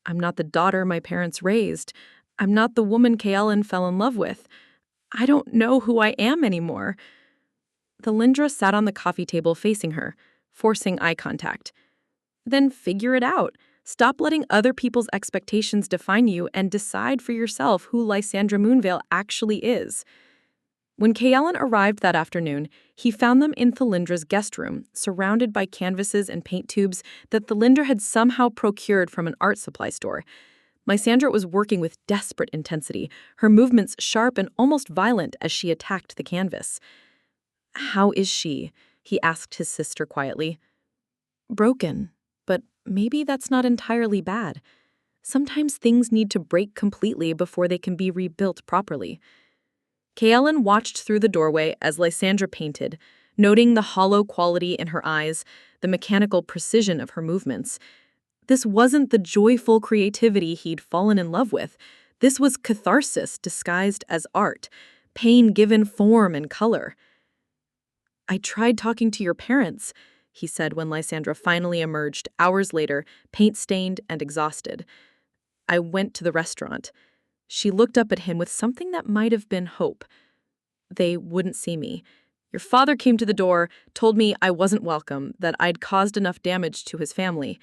I'm not the daughter my parents raised. I'm not the woman Kaellen fell in love with. I don't know who I am anymore." Thalindra sat on the coffee table facing her, forcing eye contact. "Then figure it out. Stop letting other people's expectations define you and decide for yourself who Lysandra Moonveil actually is." When Kaellen arrived that afternoon, he found them in Thalindra's guest room, surrounded by canvases and paint tubes that Thalindra had somehow procured from an art supply store. Lysandra was working with desperate intensity, her movements sharp and almost violent as she attacked the canvas. "How is she?" he asked his sister quietly. "Broken, but maybe that's not entirely bad. Sometimes things need to break completely before they can be rebuilt properly." Kaellen watched through the doorway as Lysandra painted, noting the hollow quality in her eyes, the mechanical precision of her movements. This wasn't the joyful creativity he'd fallen in love with. This was catharsis disguised as art, pain given form and color. "I tried talking to your parents," he said when Lysandra finally emerged, hours later, paint-stained and exhausted. "I went to the restaurant." She looked up at him with something that might have been hope. "They wouldn't see me. Your father came to the door, told me I wasn't welcome, that I'd caused enough damage to his family."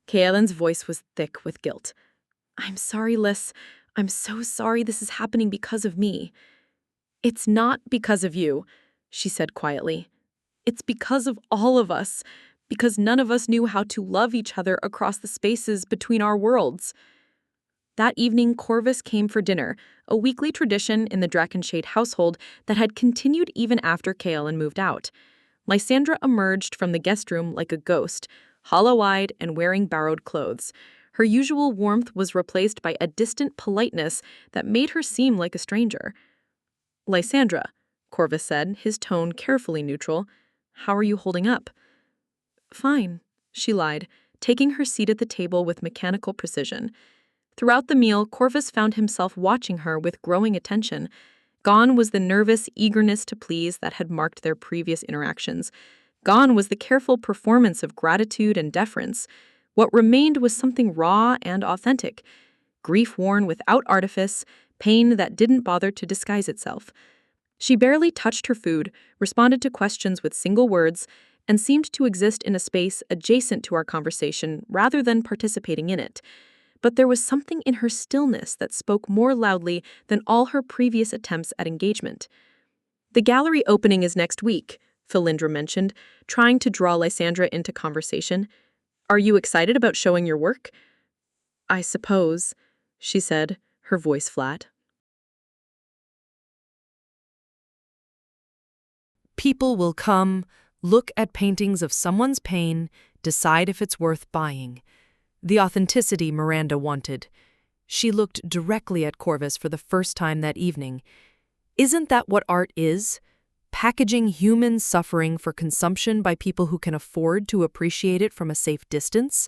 Kaellen's voice was thick with guilt. "I'm sorry, Lys. I'm so sorry this is happening because of me." "It's not because of you," she said quietly. "It's because of all of us, because none of us knew how to love each other across the spaces between our worlds." That evening, Corvus came for dinner, a weekly tradition in the Drachenshade household that had continued even after Kaellen moved out. Lysandra emerged from the guest room like a ghost, hollow-eyed and wearing borrowed clothes. Her usual warmth was replaced by a distant politeness that made her seem like a stranger. "Lysandra," Corvus said, his tone carefully neutral, "how are you holding up?" "Fine," she lied, taking her seat at the table with mechanical precision. Throughout the meal, Corvus found himself watching her with growing attention. Gone was the nervous eagerness to please that had marked their previous interactions. Gone was the careful performance of gratitude and deference. What remained was something raw and authentic. Grief worn without artifice, pain that didn't bother to disguise itself. She barely touched her food, responded to questions with single words, and seemed to exist in a space adjacent to our conversation rather than participating in it. But there was something in her stillness that spoke more loudly than all her previous attempts at engagement. "The gallery opening is next week," Thalindra mentioned, trying to draw Lysandra into conversation. "Are you excited about showing your work?" I suppose, she said, her voice flat. People will come, look at paintings of someone's pain, decide if it's worth buying. The authenticity Miranda wanted. She looked directly at Corvus for the first time that evening. Isn't that what art is? Packaging human suffering for consumption by people who can afford to appreciate it from a safe distance?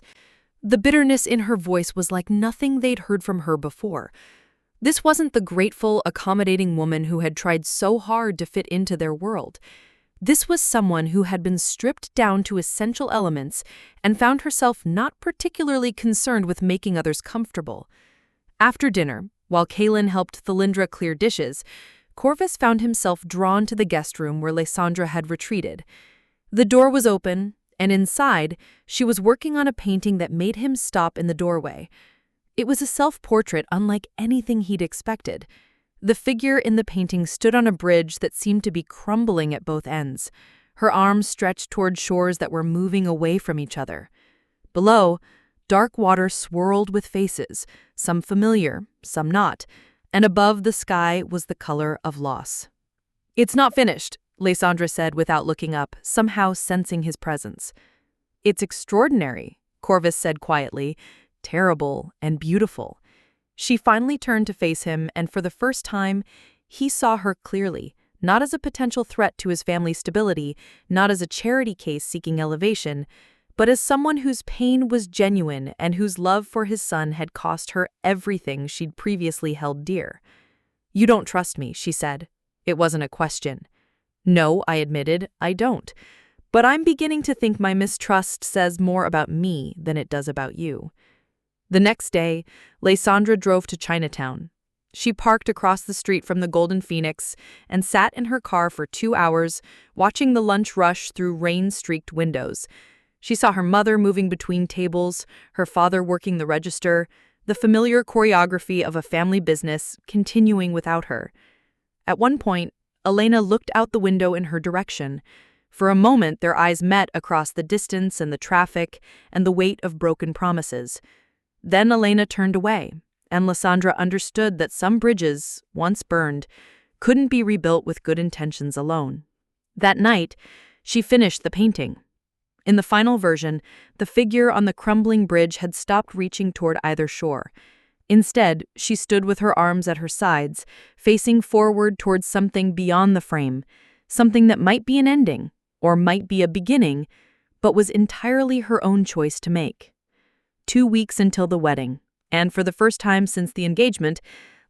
The bitterness in her voice was like nothing they'd heard from her before. This wasn't the grateful, accommodating woman who had tried so hard to fit into their world. This was someone who had been stripped down to essential elements and found herself not particularly concerned with making others comfortable. After dinner, while Kaylin helped Lysandra clear dishes, Corvus found himself drawn to the guest room where Lysandra had retreated. The door was open, and inside, she was working on a painting that made him stop in the doorway. It was a self-portrait unlike anything he'd expected. The figure in the painting stood on a bridge that seemed to be crumbling at both ends, her arms stretched toward shores that were moving away from each other. Below, dark water swirled with faces, some familiar, some not, and above the sky was the color of loss. "It's not finished," Lysandra said without looking up, somehow sensing his presence. "It's extraordinary," Corvus said quietly, "terrible and beautiful." She finally turned to face him, and for the first time, he saw her clearly, not as a potential threat to his family's stability, not as a charity case seeking elevation, but as someone whose pain was genuine and whose love for his son had cost her everything she'd previously held dear. "You don't trust me," she said. It wasn't a question. "No," I admitted, "I don't. But I'm beginning to think my mistrust says more about me than it does about you." The next day, Lysandra drove to Chinatown. She parked across the street from the Golden Phoenix and sat in her car for 2 hours, watching the lunch rush through rain-streaked windows. She saw her mother moving between tables, her father working the register, the familiar choreography of a family business continuing without her. At one point, Elena looked out the window in her direction. For a moment, their eyes met across the distance and the traffic and the weight of broken promises. Then Elena turned away, and Lysandra understood that some bridges, once burned, couldn't be rebuilt with good intentions alone. That night, she finished the painting. In the final version, the figure on the crumbling bridge had stopped reaching toward either shore. Instead, she stood with her arms at her sides, facing forward towards something beyond the frame, something that might be an ending, or might be a beginning, but was entirely her own choice to make. 2 weeks until the wedding, and for the first time since the engagement,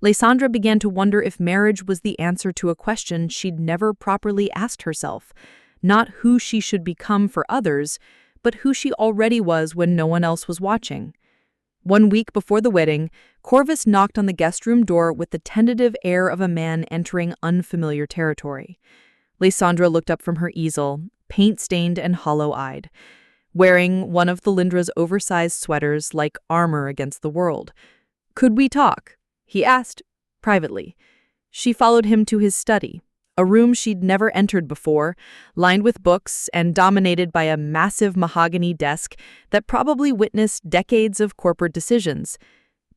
Lysandra began to wonder if marriage was the answer to a question she'd never properly asked herself. Not who she should become for others, but who she already was when no one else was watching. 1 week before the wedding, Corvus knocked on the guest room door with the tentative air of a man entering unfamiliar territory. Lysandra looked up from her easel, paint-stained and hollow-eyed, wearing one of Lysandra's oversized sweaters like armor against the world. "Could we talk?" he asked, privately. She followed him to his study, a room she'd never entered before, lined with books and dominated by a massive mahogany desk that probably witnessed decades of corporate decisions.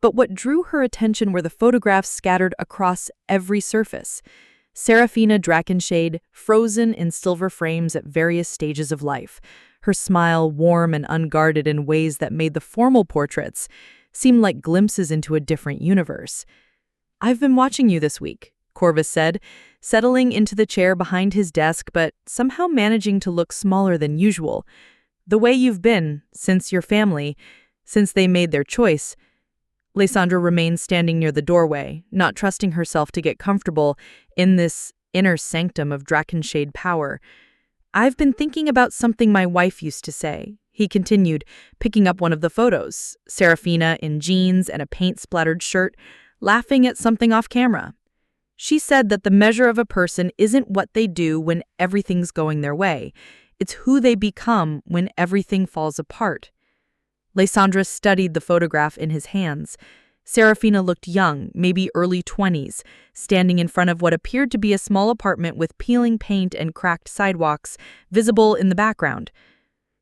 But what drew her attention were the photographs scattered across every surface. Serafina Drakenshade, frozen in silver frames at various stages of life, her smile warm and unguarded in ways that made the formal portraits seem like glimpses into a different universe. "I've been watching you this week," Corvus said, settling into the chair behind his desk but somehow managing to look smaller than usual. "The way you've been, since your family, since they made their choice." Lysandra remained standing near the doorway, not trusting herself to get comfortable in this inner sanctum of Drakenshade power. "I've been thinking about something my wife used to say," he continued, picking up one of the photos, Serafina in jeans and a paint-splattered shirt, laughing at something off camera. "She said that the measure of a person isn't what they do when everything's going their way. It's who they become when everything falls apart." Lysandra studied the photograph in his hands. Serafina looked young, maybe early 20s, standing in front of what appeared to be a small apartment with peeling paint and cracked sidewalks visible in the background.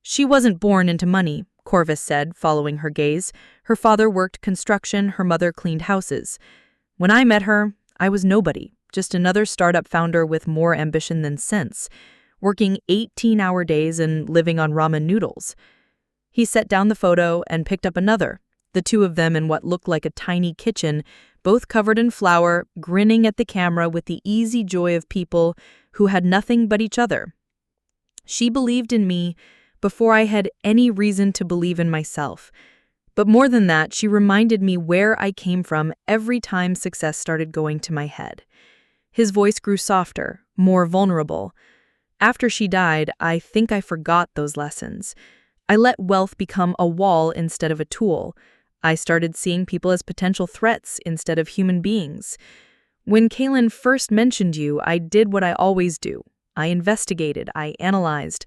"She wasn't born into money," Corvus said, following her gaze. Her father worked construction, her mother cleaned houses. When I met her, I was nobody, just another startup founder with more ambition than sense, working 18-hour days and living on ramen noodles. He set down the photo and picked up another, the two of them in what looked like a tiny kitchen, both covered in flour, grinning at the camera with the easy joy of people who had nothing but each other. She believed in me before I had any reason to believe in myself. But more than that, she reminded me where I came from every time success started going to my head. His voice grew softer, more vulnerable. After she died, I think I forgot those lessons. I let wealth become a wall instead of a tool. I started seeing people as potential threats instead of human beings. When Kaylin first mentioned you, I did what I always do. I investigated, I analyzed,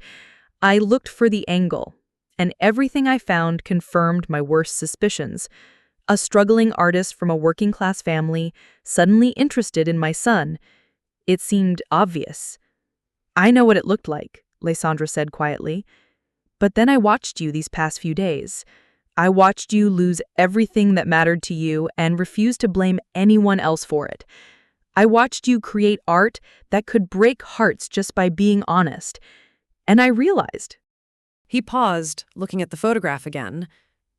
I looked for the angle, and everything I found confirmed my worst suspicions. A struggling artist from a working-class family, suddenly interested in my son. It seemed obvious. I know what it looked like, Lysandra said quietly. But then I watched you these past few days. I watched you lose everything that mattered to you and refuse to blame anyone else for it. I watched you create art that could break hearts just by being honest. And I realized. He paused, looking at the photograph again.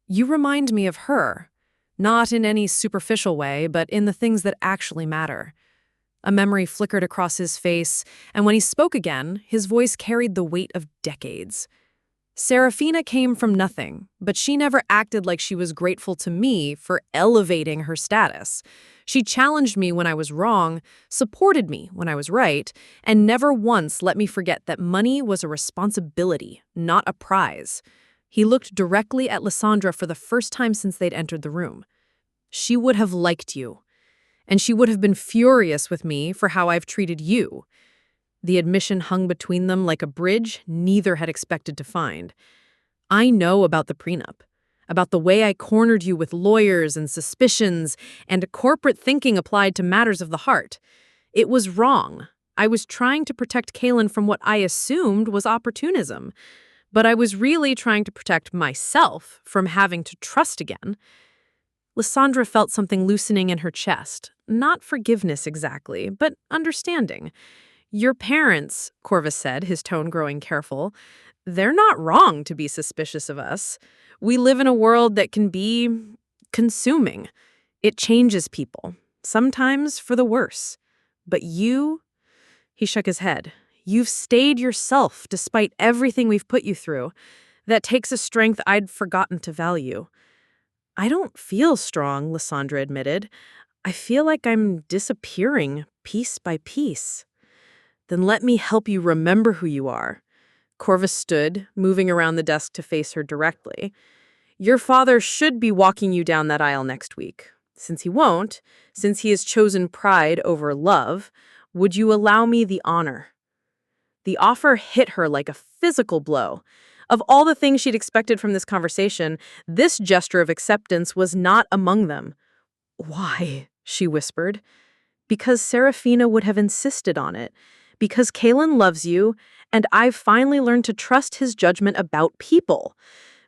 You remind me of her. Not in any superficial way, but in the things that actually matter. A memory flickered across his face, and when he spoke again, his voice carried the weight of decades. Serafina came from nothing, but she never acted like she was grateful to me for elevating her status. She challenged me when I was wrong, supported me when I was right, and never once let me forget that money was a responsibility, not a prize. He looked directly at Lysandra for the first time since they'd entered the room. She would have liked you, and she would have been furious with me for how I've treated you. The admission hung between them like a bridge neither had expected to find. I know about the prenup, about the way I cornered you with lawyers and suspicions and corporate thinking applied to matters of the heart. It was wrong. I was trying to protect Kaylin from what I assumed was opportunism, but I was really trying to protect myself from having to trust again. Lysandra felt something loosening in her chest. Not forgiveness exactly, but understanding. Your parents, Corvus said, his tone growing careful, they're not wrong to be suspicious of us. We live in a world that can be consuming. It changes people, sometimes for the worse. But you, he shook his head, you've stayed yourself despite everything we've put you through. That takes a strength I'd forgotten to value. I don't feel strong, Lysandra admitted. I feel like I'm disappearing piece by piece. Then let me help you remember who you are. Corvus stood, moving around the desk to face her directly. Your father should be walking you down that aisle next week. Since he won't, since he has chosen pride over love, would you allow me the honor? The offer hit her like a physical blow. Of all the things she'd expected from this conversation, this gesture of acceptance was not among them. Why? She whispered. Because Serafina would have insisted on it. Because Kaylin loves you, and I've finally learned to trust his judgment about people.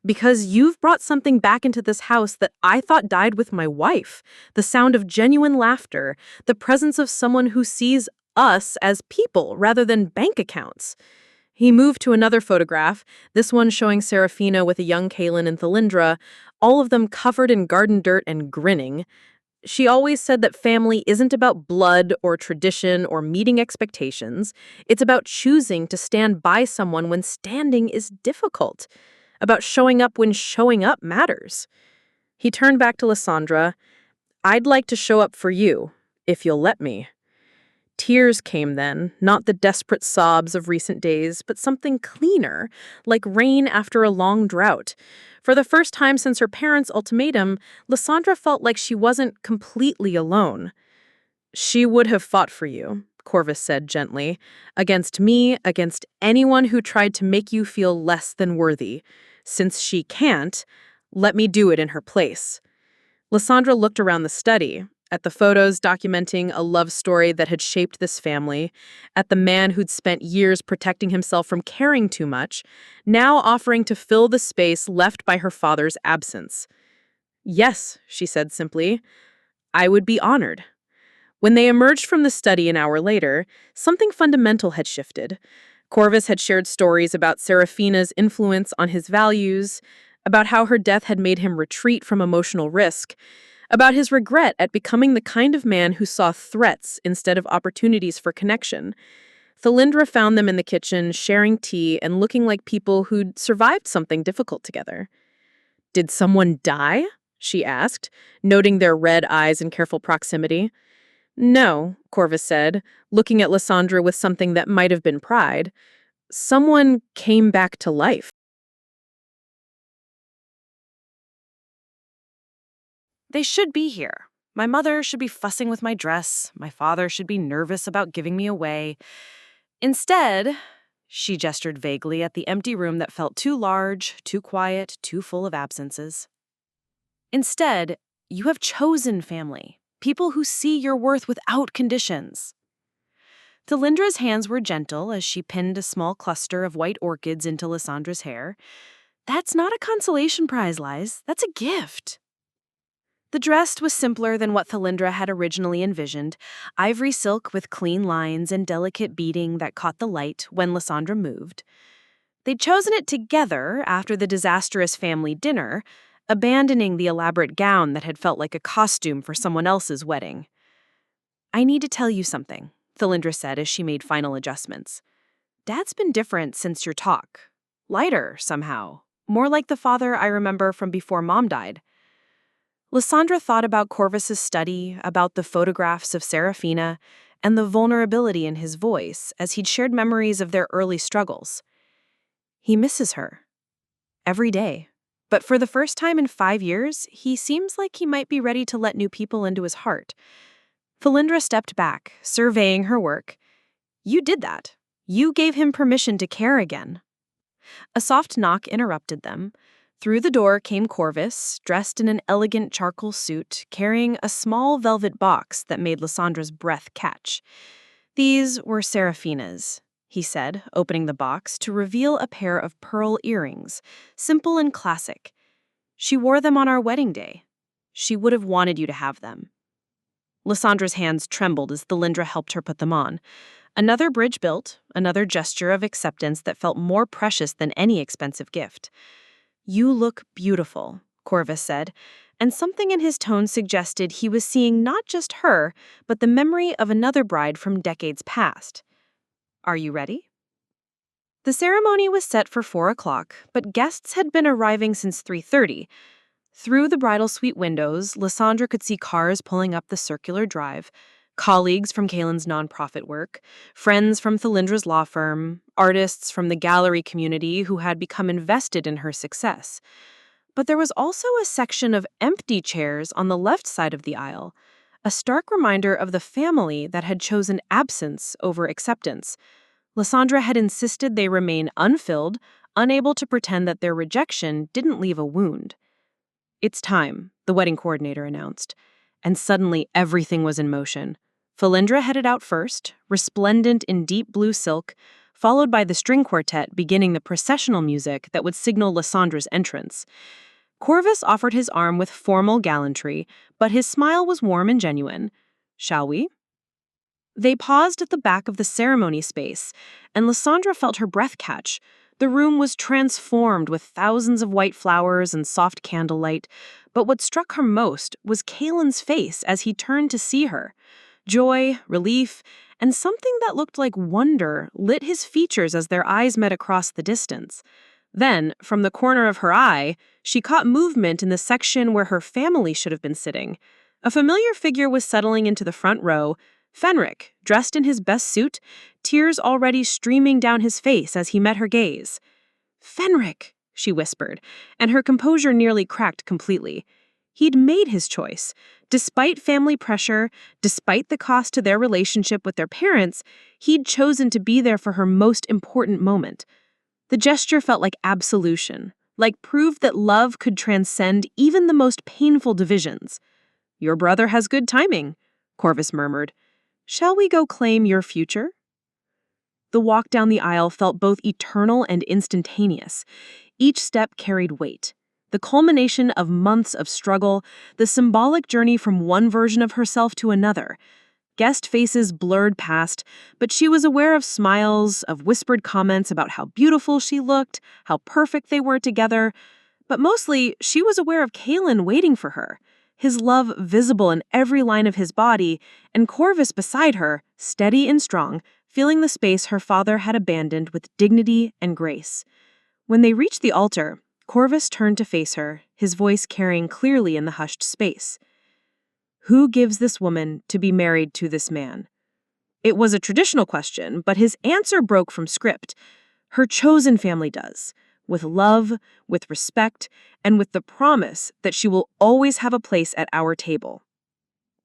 Because you've brought something back into this house that I thought died with my wife. The sound of genuine laughter, the presence of someone who sees us as people rather than bank accounts. He moved to another photograph, this one showing Serafina with a young Kaylin and Lysandra, all of them covered in garden dirt and grinning. She always said that family isn't about blood or tradition or meeting expectations. It's about choosing to stand by someone when standing is difficult, about showing up when showing up matters. He turned back to Lysandra. I'd like to show up for you, if you'll let me. Tears came then, not the desperate sobs of recent days, but something cleaner, like rain after a long drought. For the first time since her parents' ultimatum, Lysandra felt like she wasn't completely alone. She would have fought for you, Corvus said gently, against me, against anyone who tried to make you feel less than worthy. Since she can't, let me do it in her place. Lysandra looked around the study, at the photos documenting a love story that had shaped this family, at the man who'd spent years protecting himself from caring too much, now offering to fill the space left by her father's absence. Yes, she said simply. I would be honored. When they emerged from the study an hour later, something fundamental had shifted. Corvus had shared stories about Serafina's influence on his values, about how her death had made him retreat from emotional risk, about his regret at becoming the kind of man who saw threats instead of opportunities for connection. Thalindra found them in the kitchen, sharing tea and looking like people who'd survived something difficult together. Did someone die? She asked, noting their red eyes in careful proximity. No, Corvus said, looking at Lysandra with something that might have been pride. Someone came back to life. They should be here. My mother should be fussing with my dress. My father should be nervous about giving me away. Instead, she gestured vaguely at the empty room that felt too large, too quiet, too full of absences. Instead, you have chosen family, people who see your worth without conditions. Thalindra's hands were gentle as she pinned a small cluster of white orchids into Lysandra's hair. That's not a consolation prize, Lys. That's a gift. The dress was simpler than what Thalindra had originally envisioned, ivory silk with clean lines and delicate beading that caught the light when Lysandra moved. They'd chosen it together after the disastrous family dinner, abandoning the elaborate gown that had felt like a costume for someone else's wedding. I need to tell you something, Thalindra said as she made final adjustments. Dad's been different since your talk. Lighter, somehow. More like the father I remember from before Mom died. Lysandra thought about Corvus's study, about the photographs of Serafina, and the vulnerability in his voice as he'd shared memories of their early struggles. He misses her. Every day. But for the first time in 5 years, he seems like he might be ready to let new people into his heart. Thalindra stepped back, surveying her work. You did that. You gave him permission to care again. A soft knock interrupted them. Through the door came Corvus, dressed in an elegant charcoal suit, carrying a small velvet box that made Lysandra's breath catch. These were Serafina's, he said, opening the box to reveal a pair of pearl earrings, simple and classic. She wore them on our wedding day. She would have wanted you to have them. Lysandra's hands trembled as Thalindra helped her put them on. Another bridge built, another gesture of acceptance that felt more precious than any expensive gift. You look beautiful, Corvus said, and something in his tone suggested he was seeing not just her, but the memory of another bride from decades past. Are you ready? The ceremony was set for 4 o'clock, but guests had been arriving since 3:30. Through the bridal suite windows, Lysandra could see cars pulling up the circular drive, colleagues from Kaylin's nonprofit work, friends from Thalindra's law firm, artists from the gallery community who had become invested in her success. But there was also a section of empty chairs on the left side of the aisle, a stark reminder of the family that had chosen absence over acceptance. Lysandra had insisted they remain unfilled, unable to pretend that their rejection didn't leave a wound. It's time, the wedding coordinator announced. And suddenly everything was in motion. Thalindra headed out first, resplendent in deep blue silk, followed by the string quartet beginning the processional music that would signal Lysandra's entrance. Corvus offered his arm with formal gallantry, but his smile was warm and genuine. Shall we? They paused at the back of the ceremony space, and Lysandra felt her breath catch. The room was transformed with thousands of white flowers and soft candlelight, but what struck her most was Kaylin's face as he turned to see her. Joy, relief, and something that looked like wonder lit his features as their eyes met across the distance. Then, from the corner of her eye, she caught movement in the section where her family should have been sitting. A familiar figure was settling into the front row, Fenric, dressed in his best suit, tears already streaming down his face as he met her gaze. "Fenric," she whispered, and her composure nearly cracked completely. He'd made his choice. Despite family pressure, despite the cost to their relationship with their parents, he'd chosen to be there for her most important moment. The gesture felt like absolution, like proof that love could transcend even the most painful divisions. "Your brother has good timing," Corvus murmured. "Shall we go claim your future?" The walk down the aisle felt both eternal and instantaneous. Each step carried weight. the culmination of months of struggle, the symbolic journey from one version of herself to another. Guest faces blurred past, but she was aware of smiles, of whispered comments about how beautiful she looked, how perfect they were together. But mostly, she was aware of Kalen waiting for her, his love visible in every line of his body, and Corvus beside her, steady and strong, filling the space her father had abandoned with dignity and grace. When they reached the altar, Corvus turned to face her, his voice carrying clearly in the hushed space. Who gives this woman to be married to this man? It was a traditional question, but his answer broke from script. Her chosen family does, with love, with respect, and with the promise that she will always have a place at our table.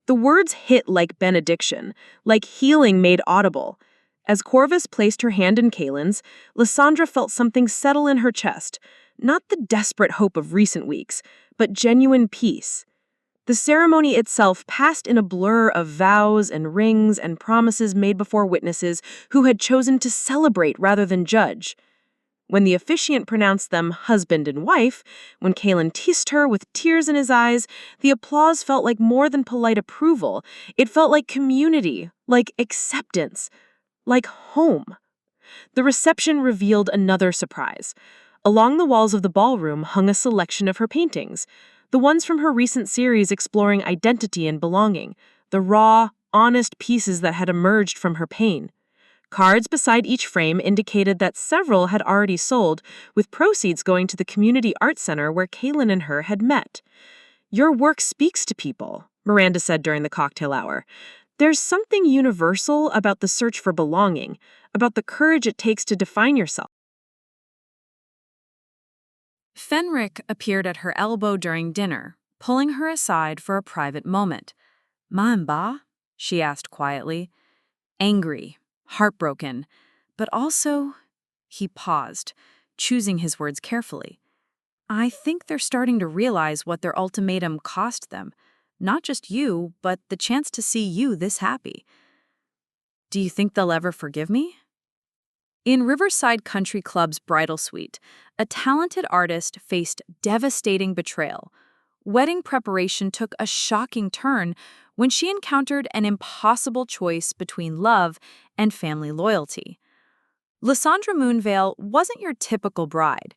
The words hit like benediction, like healing made audible. As Corvus placed her hand in Kalen's, Lysandra felt something settle in her chest, not the desperate hope of recent weeks, but genuine peace. The ceremony itself passed in a blur of vows and rings and promises made before witnesses who had chosen to celebrate rather than judge. When the officiant pronounced them husband and wife, when Kalen kissed her with tears in his eyes, the applause felt like more than polite approval. It felt like community, like acceptance, like home. The reception revealed another surprise. Along the walls of the ballroom hung a selection of her paintings, the ones from her recent series exploring identity and belonging, the raw, honest pieces that had emerged from her pain. Cards beside each frame indicated that several had already sold, with proceeds going to the Community Art Center where Kalen and her had met. Your work speaks to people, Miranda said during the cocktail hour. There's something universal about the search for belonging, about the courage it takes to define yourself. Fenric appeared at her elbow during dinner, pulling her aside for a private moment. "Ma'am ba?" she asked quietly. Angry, heartbroken, but also... He paused, choosing his words carefully. "I think they're starting to realize what their ultimatum cost them. Not just you, but the chance to see you this happy. Do you think they'll ever forgive me?" In Riverside Country Club's bridal suite, a talented artist faced devastating betrayal. Wedding preparation took a shocking turn when she encountered an impossible choice between love and family loyalty. Lysandra Moonveil wasn't your typical bride.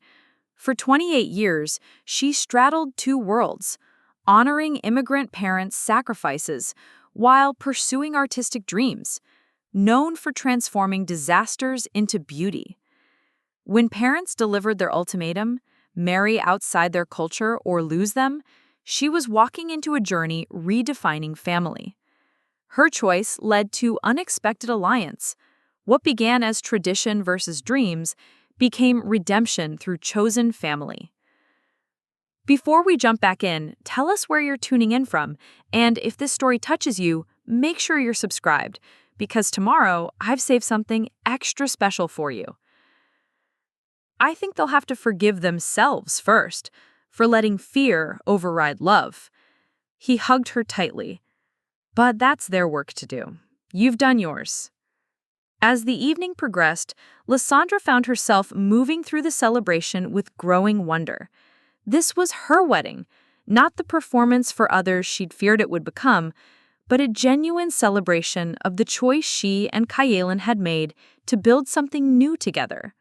For 28 years, she straddled two worlds, honoring immigrant parents' sacrifices while pursuing artistic dreams, known for transforming disasters into beauty. When parents delivered their ultimatum, marry outside their culture or lose them, she was walking into a journey redefining family. Her choice led to unexpected alliance. What began as tradition versus dreams became redemption through chosen family. Before we jump back in, tell us where you're tuning in from, and if this story touches you, make sure you're subscribed, because tomorrow I've saved something extra special for you. I think they'll have to forgive themselves first for letting fear override love. He hugged her tightly. But that's their work to do. You've done yours. As the evening progressed, Lysandra found herself moving through the celebration with growing wonder. This was her wedding, not the performance for others she'd feared it would become, but a genuine celebration of the choice she and Kalen had made to build something new together.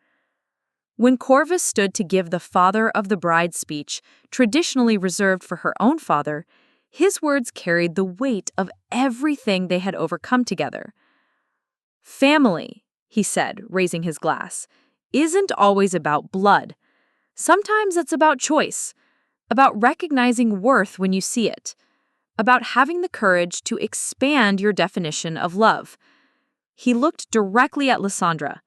When Corvus stood to give the father of the bride speech, traditionally reserved for her own father, his words carried the weight of everything they had overcome together. "Family," he said, raising his glass, "isn't always about blood. Sometimes it's about choice, about recognizing worth when you see it, about having the courage to expand your definition of love." He looked directly at Lysandra.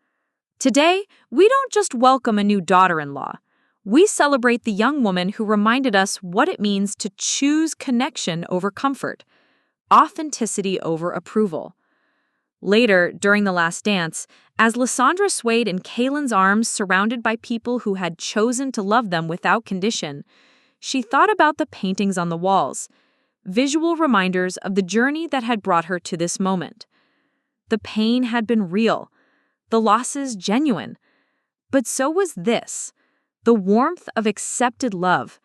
"Today, we don't just welcome a new daughter-in-law. We celebrate the young woman who reminded us what it means to choose connection over comfort, authenticity over approval." Later, during the last dance, as Lysandra swayed in Kalen's arms surrounded by people who had chosen to love them without condition, she thought about the paintings on the walls, visual reminders of the journey that had brought her to this moment. The pain had been real, the losses genuine, but so was this, the warmth of accepted love,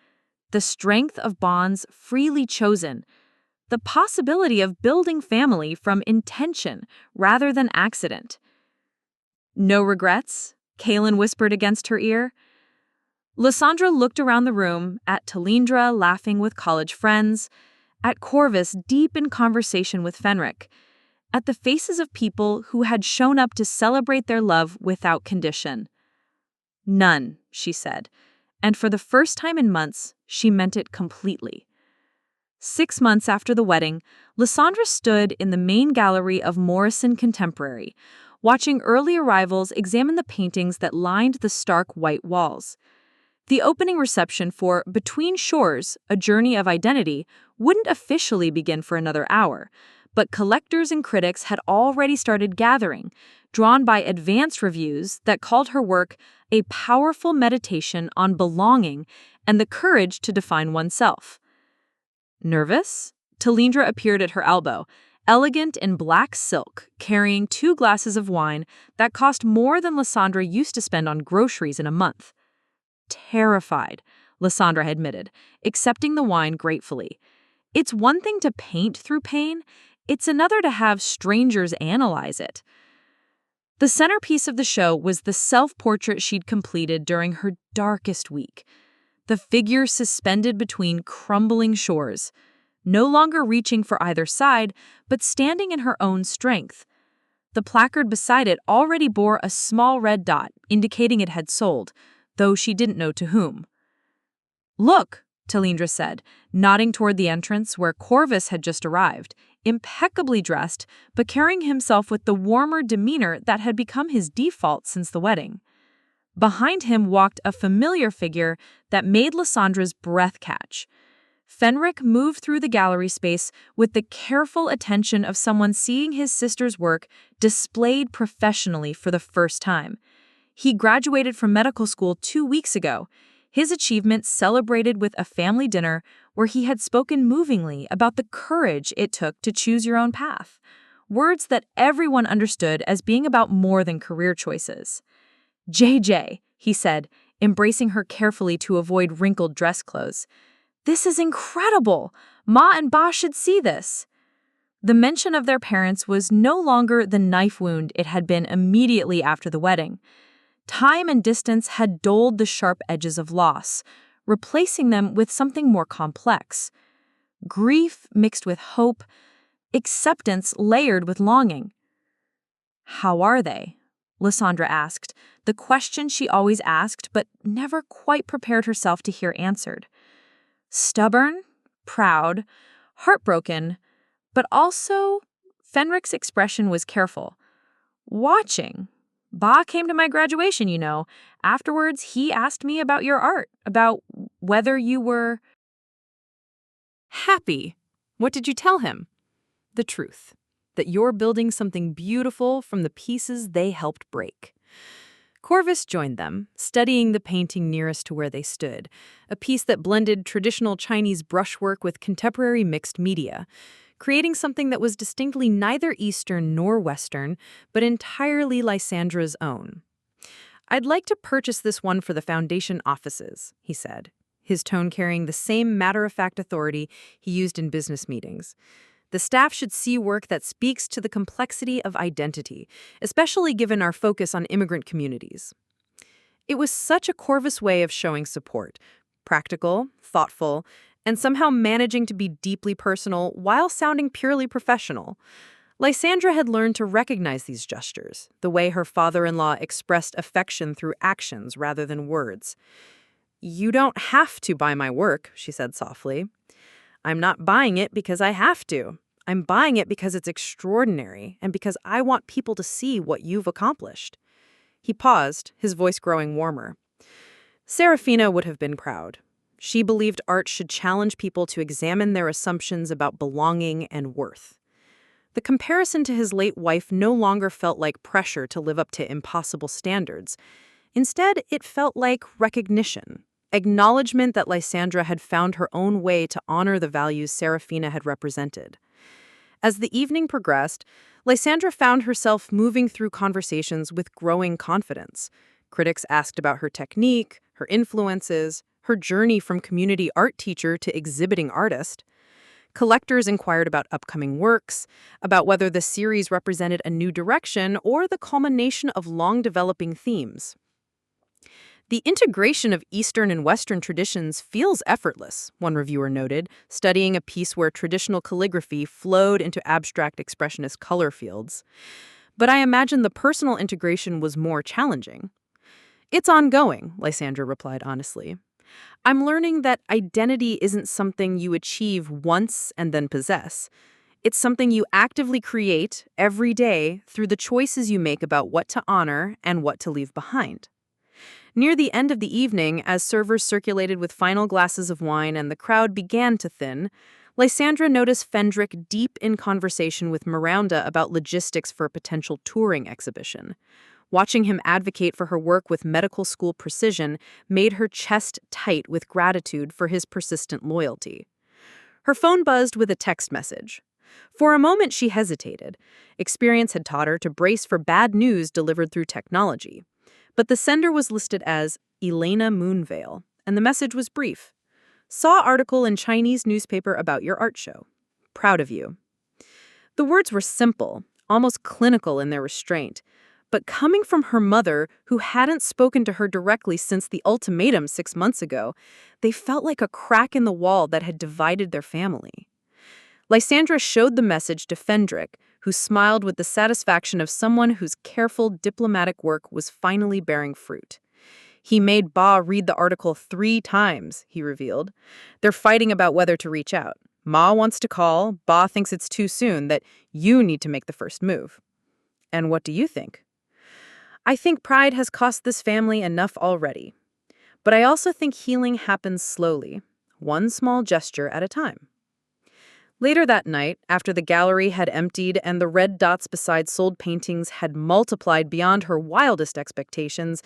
the strength of bonds freely chosen, the possibility of building family from intention rather than accident. No regrets? Kaylin whispered against her ear. Lysandra looked around the room, at Talindra laughing with college friends, at Corvus deep in conversation with Fenric, at the faces of people who had shown up to celebrate their love without condition. None, she said, and for the first time in months, she meant it completely. 6 months after the wedding, Lysandra stood in the main gallery of Morrison Contemporary, watching early arrivals examine the paintings that lined the stark white walls. The opening reception for Between Shores, A Journey of Identity wouldn't officially begin for another hour, but collectors and critics had already started gathering, drawn by advance reviews that called her work a powerful meditation on belonging and the courage to define oneself. Nervous? Talindra appeared at her elbow, elegant in black silk, carrying 2 glasses of wine that cost more than Lysandra used to spend on groceries in a month. Terrified, Lysandra admitted, accepting the wine gratefully. It's one thing to paint through pain, it's another to have strangers analyze it. The centerpiece of the show was the self-portrait she'd completed during her darkest week. The figure suspended between crumbling shores, no longer reaching for either side, but standing in her own strength. The placard beside it already bore a small red dot, indicating it had sold, though she didn't know to whom. "Look," Talindra said, nodding toward the entrance where Corvus had just arrived, impeccably dressed, but carrying himself with the warmer demeanor that had become his default since the wedding. Behind him walked a familiar figure that made Lysandra's breath catch. Fenric moved through the gallery space with the careful attention of someone seeing his sister's work displayed professionally for the first time. He graduated from medical school 2 weeks ago, his achievement celebrated with a family dinner where he had spoken movingly about the courage it took to choose your own path, words that everyone understood as being about more than career choices. "JJ," he said, embracing her carefully to avoid wrinkled dress clothes. "This is incredible! Ma and Ba should see this." The mention of their parents was no longer the knife wound it had been immediately after the wedding. Time and distance had dulled the sharp edges of loss, replacing them with something more complex. Grief mixed with hope, acceptance layered with longing. "How are they?" Lysandra asked, the question she always asked but never quite prepared herself to hear answered. Stubborn, proud, heartbroken, but also, Fenric's expression was careful. "Watching. Ba came to my graduation, you know. Afterwards, he asked me about your art, about whether you were..." Happy. What did you tell him? The truth. That you're building something beautiful from the pieces they helped break. Corvus joined them, studying the painting nearest to where they stood, a piece that blended traditional Chinese brushwork with contemporary mixed media, creating something that was distinctly neither Eastern nor Western, but entirely Lysandra's own. "I'd like to purchase this one for the foundation offices," he said, his tone carrying the same matter-of-fact authority he used in business meetings. "The staff should see work that speaks to the complexity of identity, especially given our focus on immigrant communities." It was such a Corvus way of showing support, practical, thoughtful, and somehow managing to be deeply personal while sounding purely professional. Lysandra had learned to recognize these gestures, the way her father-in-law expressed affection through actions rather than words. "You don't have to buy my work," she said softly. "I'm not buying it because I have to. I'm buying it because it's extraordinary and because I want people to see what you've accomplished." He paused, his voice growing warmer. Serafina would have been proud. She believed art should challenge people to examine their assumptions about belonging and worth. The comparison to his late wife no longer felt like pressure to live up to impossible standards. Instead, it felt like recognition, acknowledgement that Lysandra had found her own way to honor the values Serafina had represented. As the evening progressed, Lysandra found herself moving through conversations with growing confidence. Critics asked about her technique, her influences, her journey from community art teacher to exhibiting artist. Collectors inquired about upcoming works, about whether the series represented a new direction or the culmination of long-developing themes. The integration of Eastern and Western traditions feels effortless, one reviewer noted, studying a piece where traditional calligraphy flowed into abstract expressionist color fields. But I imagine the personal integration was more challenging. It's ongoing, Lysandra replied honestly. I'm learning that identity isn't something you achieve once and then possess. It's something you actively create every day through the choices you make about what to honor and what to leave behind. Near the end of the evening, as servers circulated with final glasses of wine and the crowd began to thin, Lysandra noticed Fendrick deep in conversation with Miranda about logistics for a potential touring exhibition. Watching him advocate for her work with medical school precision made her chest tight with gratitude for his persistent loyalty. Her phone buzzed with a text message. For a moment, she hesitated. Experience had taught her to brace for bad news delivered through technology. But the sender was listed as Lysandra Moonveil, and the message was brief. Saw article in Chinese newspaper about your art show. Proud of you. The words were simple, almost clinical in their restraint, but coming from her mother, who hadn't spoken to her directly since the ultimatum 6 months ago, they felt like a crack in the wall that had divided their family. Lysandra showed the message to Fendrick, who smiled with the satisfaction of someone whose careful diplomatic work was finally bearing fruit. He made Ba read the article 3 times, he revealed. They're fighting about whether to reach out. Ma wants to call, Ba thinks it's too soon, that you need to make the first move. And what do you think? I think pride has cost this family enough already. But I also think healing happens slowly, one small gesture at a time. Later that night, after the gallery had emptied and the red dots beside sold paintings had multiplied beyond her wildest expectations,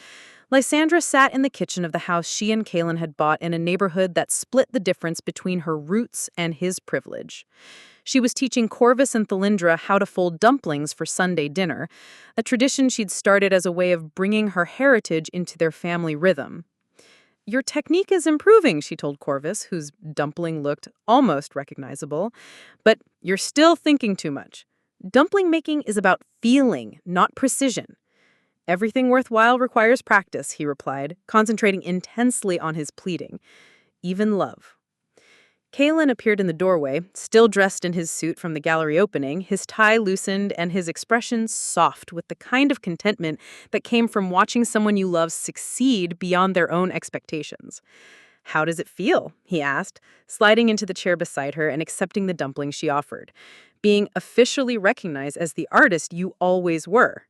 Lysandra sat in the kitchen of the house she and Kaylin had bought in a neighborhood that split the difference between her roots and his privilege. She was teaching Corvus and Thalindra how to fold dumplings for Sunday dinner, a tradition she'd started as a way of bringing her heritage into their family rhythm. Your technique is improving, she told Corvus, whose dumpling looked almost recognizable. But you're still thinking too much. Dumpling making is about feeling, not precision. Everything worthwhile requires practice, he replied, concentrating intensely on his pleading. Even love. Kaylin appeared in the doorway, still dressed in his suit from the gallery opening, his tie loosened and his expression soft with the kind of contentment that came from watching someone you love succeed beyond their own expectations. How does it feel? He asked, sliding into the chair beside her and accepting the dumpling she offered, being officially recognized as the artist you always were.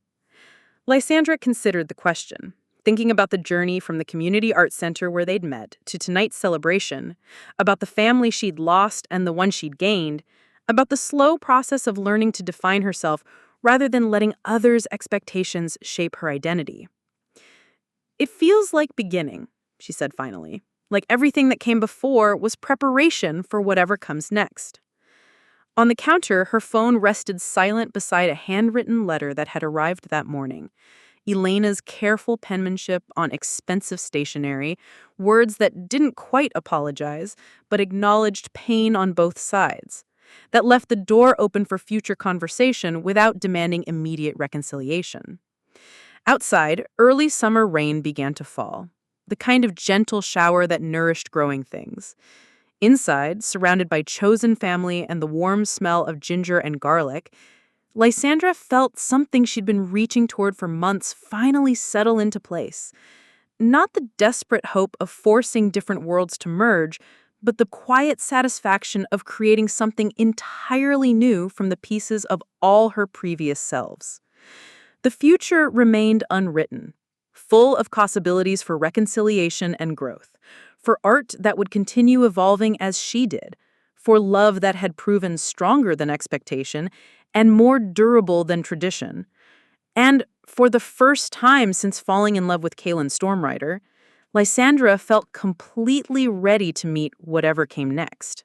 Lysandra considered the question, thinking about the journey from the Community Art Center where they'd met to tonight's celebration, about the family she'd lost and the one she'd gained, about the slow process of learning to define herself rather than letting others' expectations shape her identity. It feels like beginning, she said finally, like everything that came before was preparation for whatever comes next. On the counter, her phone rested silent beside a handwritten letter that had arrived that morning. Elena's careful penmanship on expensive stationery, words that didn't quite apologize, but acknowledged pain on both sides, that left the door open for future conversation without demanding immediate reconciliation. Outside, early summer rain began to fall, the kind of gentle shower that nourished growing things. Inside, surrounded by chosen family and the warm smell of ginger and garlic, Lysandra felt something she'd been reaching toward for months finally settle into place. Not the desperate hope of forcing different worlds to merge, but the quiet satisfaction of creating something entirely new from the pieces of all her previous selves. The future remained unwritten, full of possibilities for reconciliation and growth, for art that would continue evolving as she did, for love that had proven stronger than expectation and more durable than tradition. And for the first time since falling in love with Kaylin Stormrider, Lysandra felt completely ready to meet whatever came next.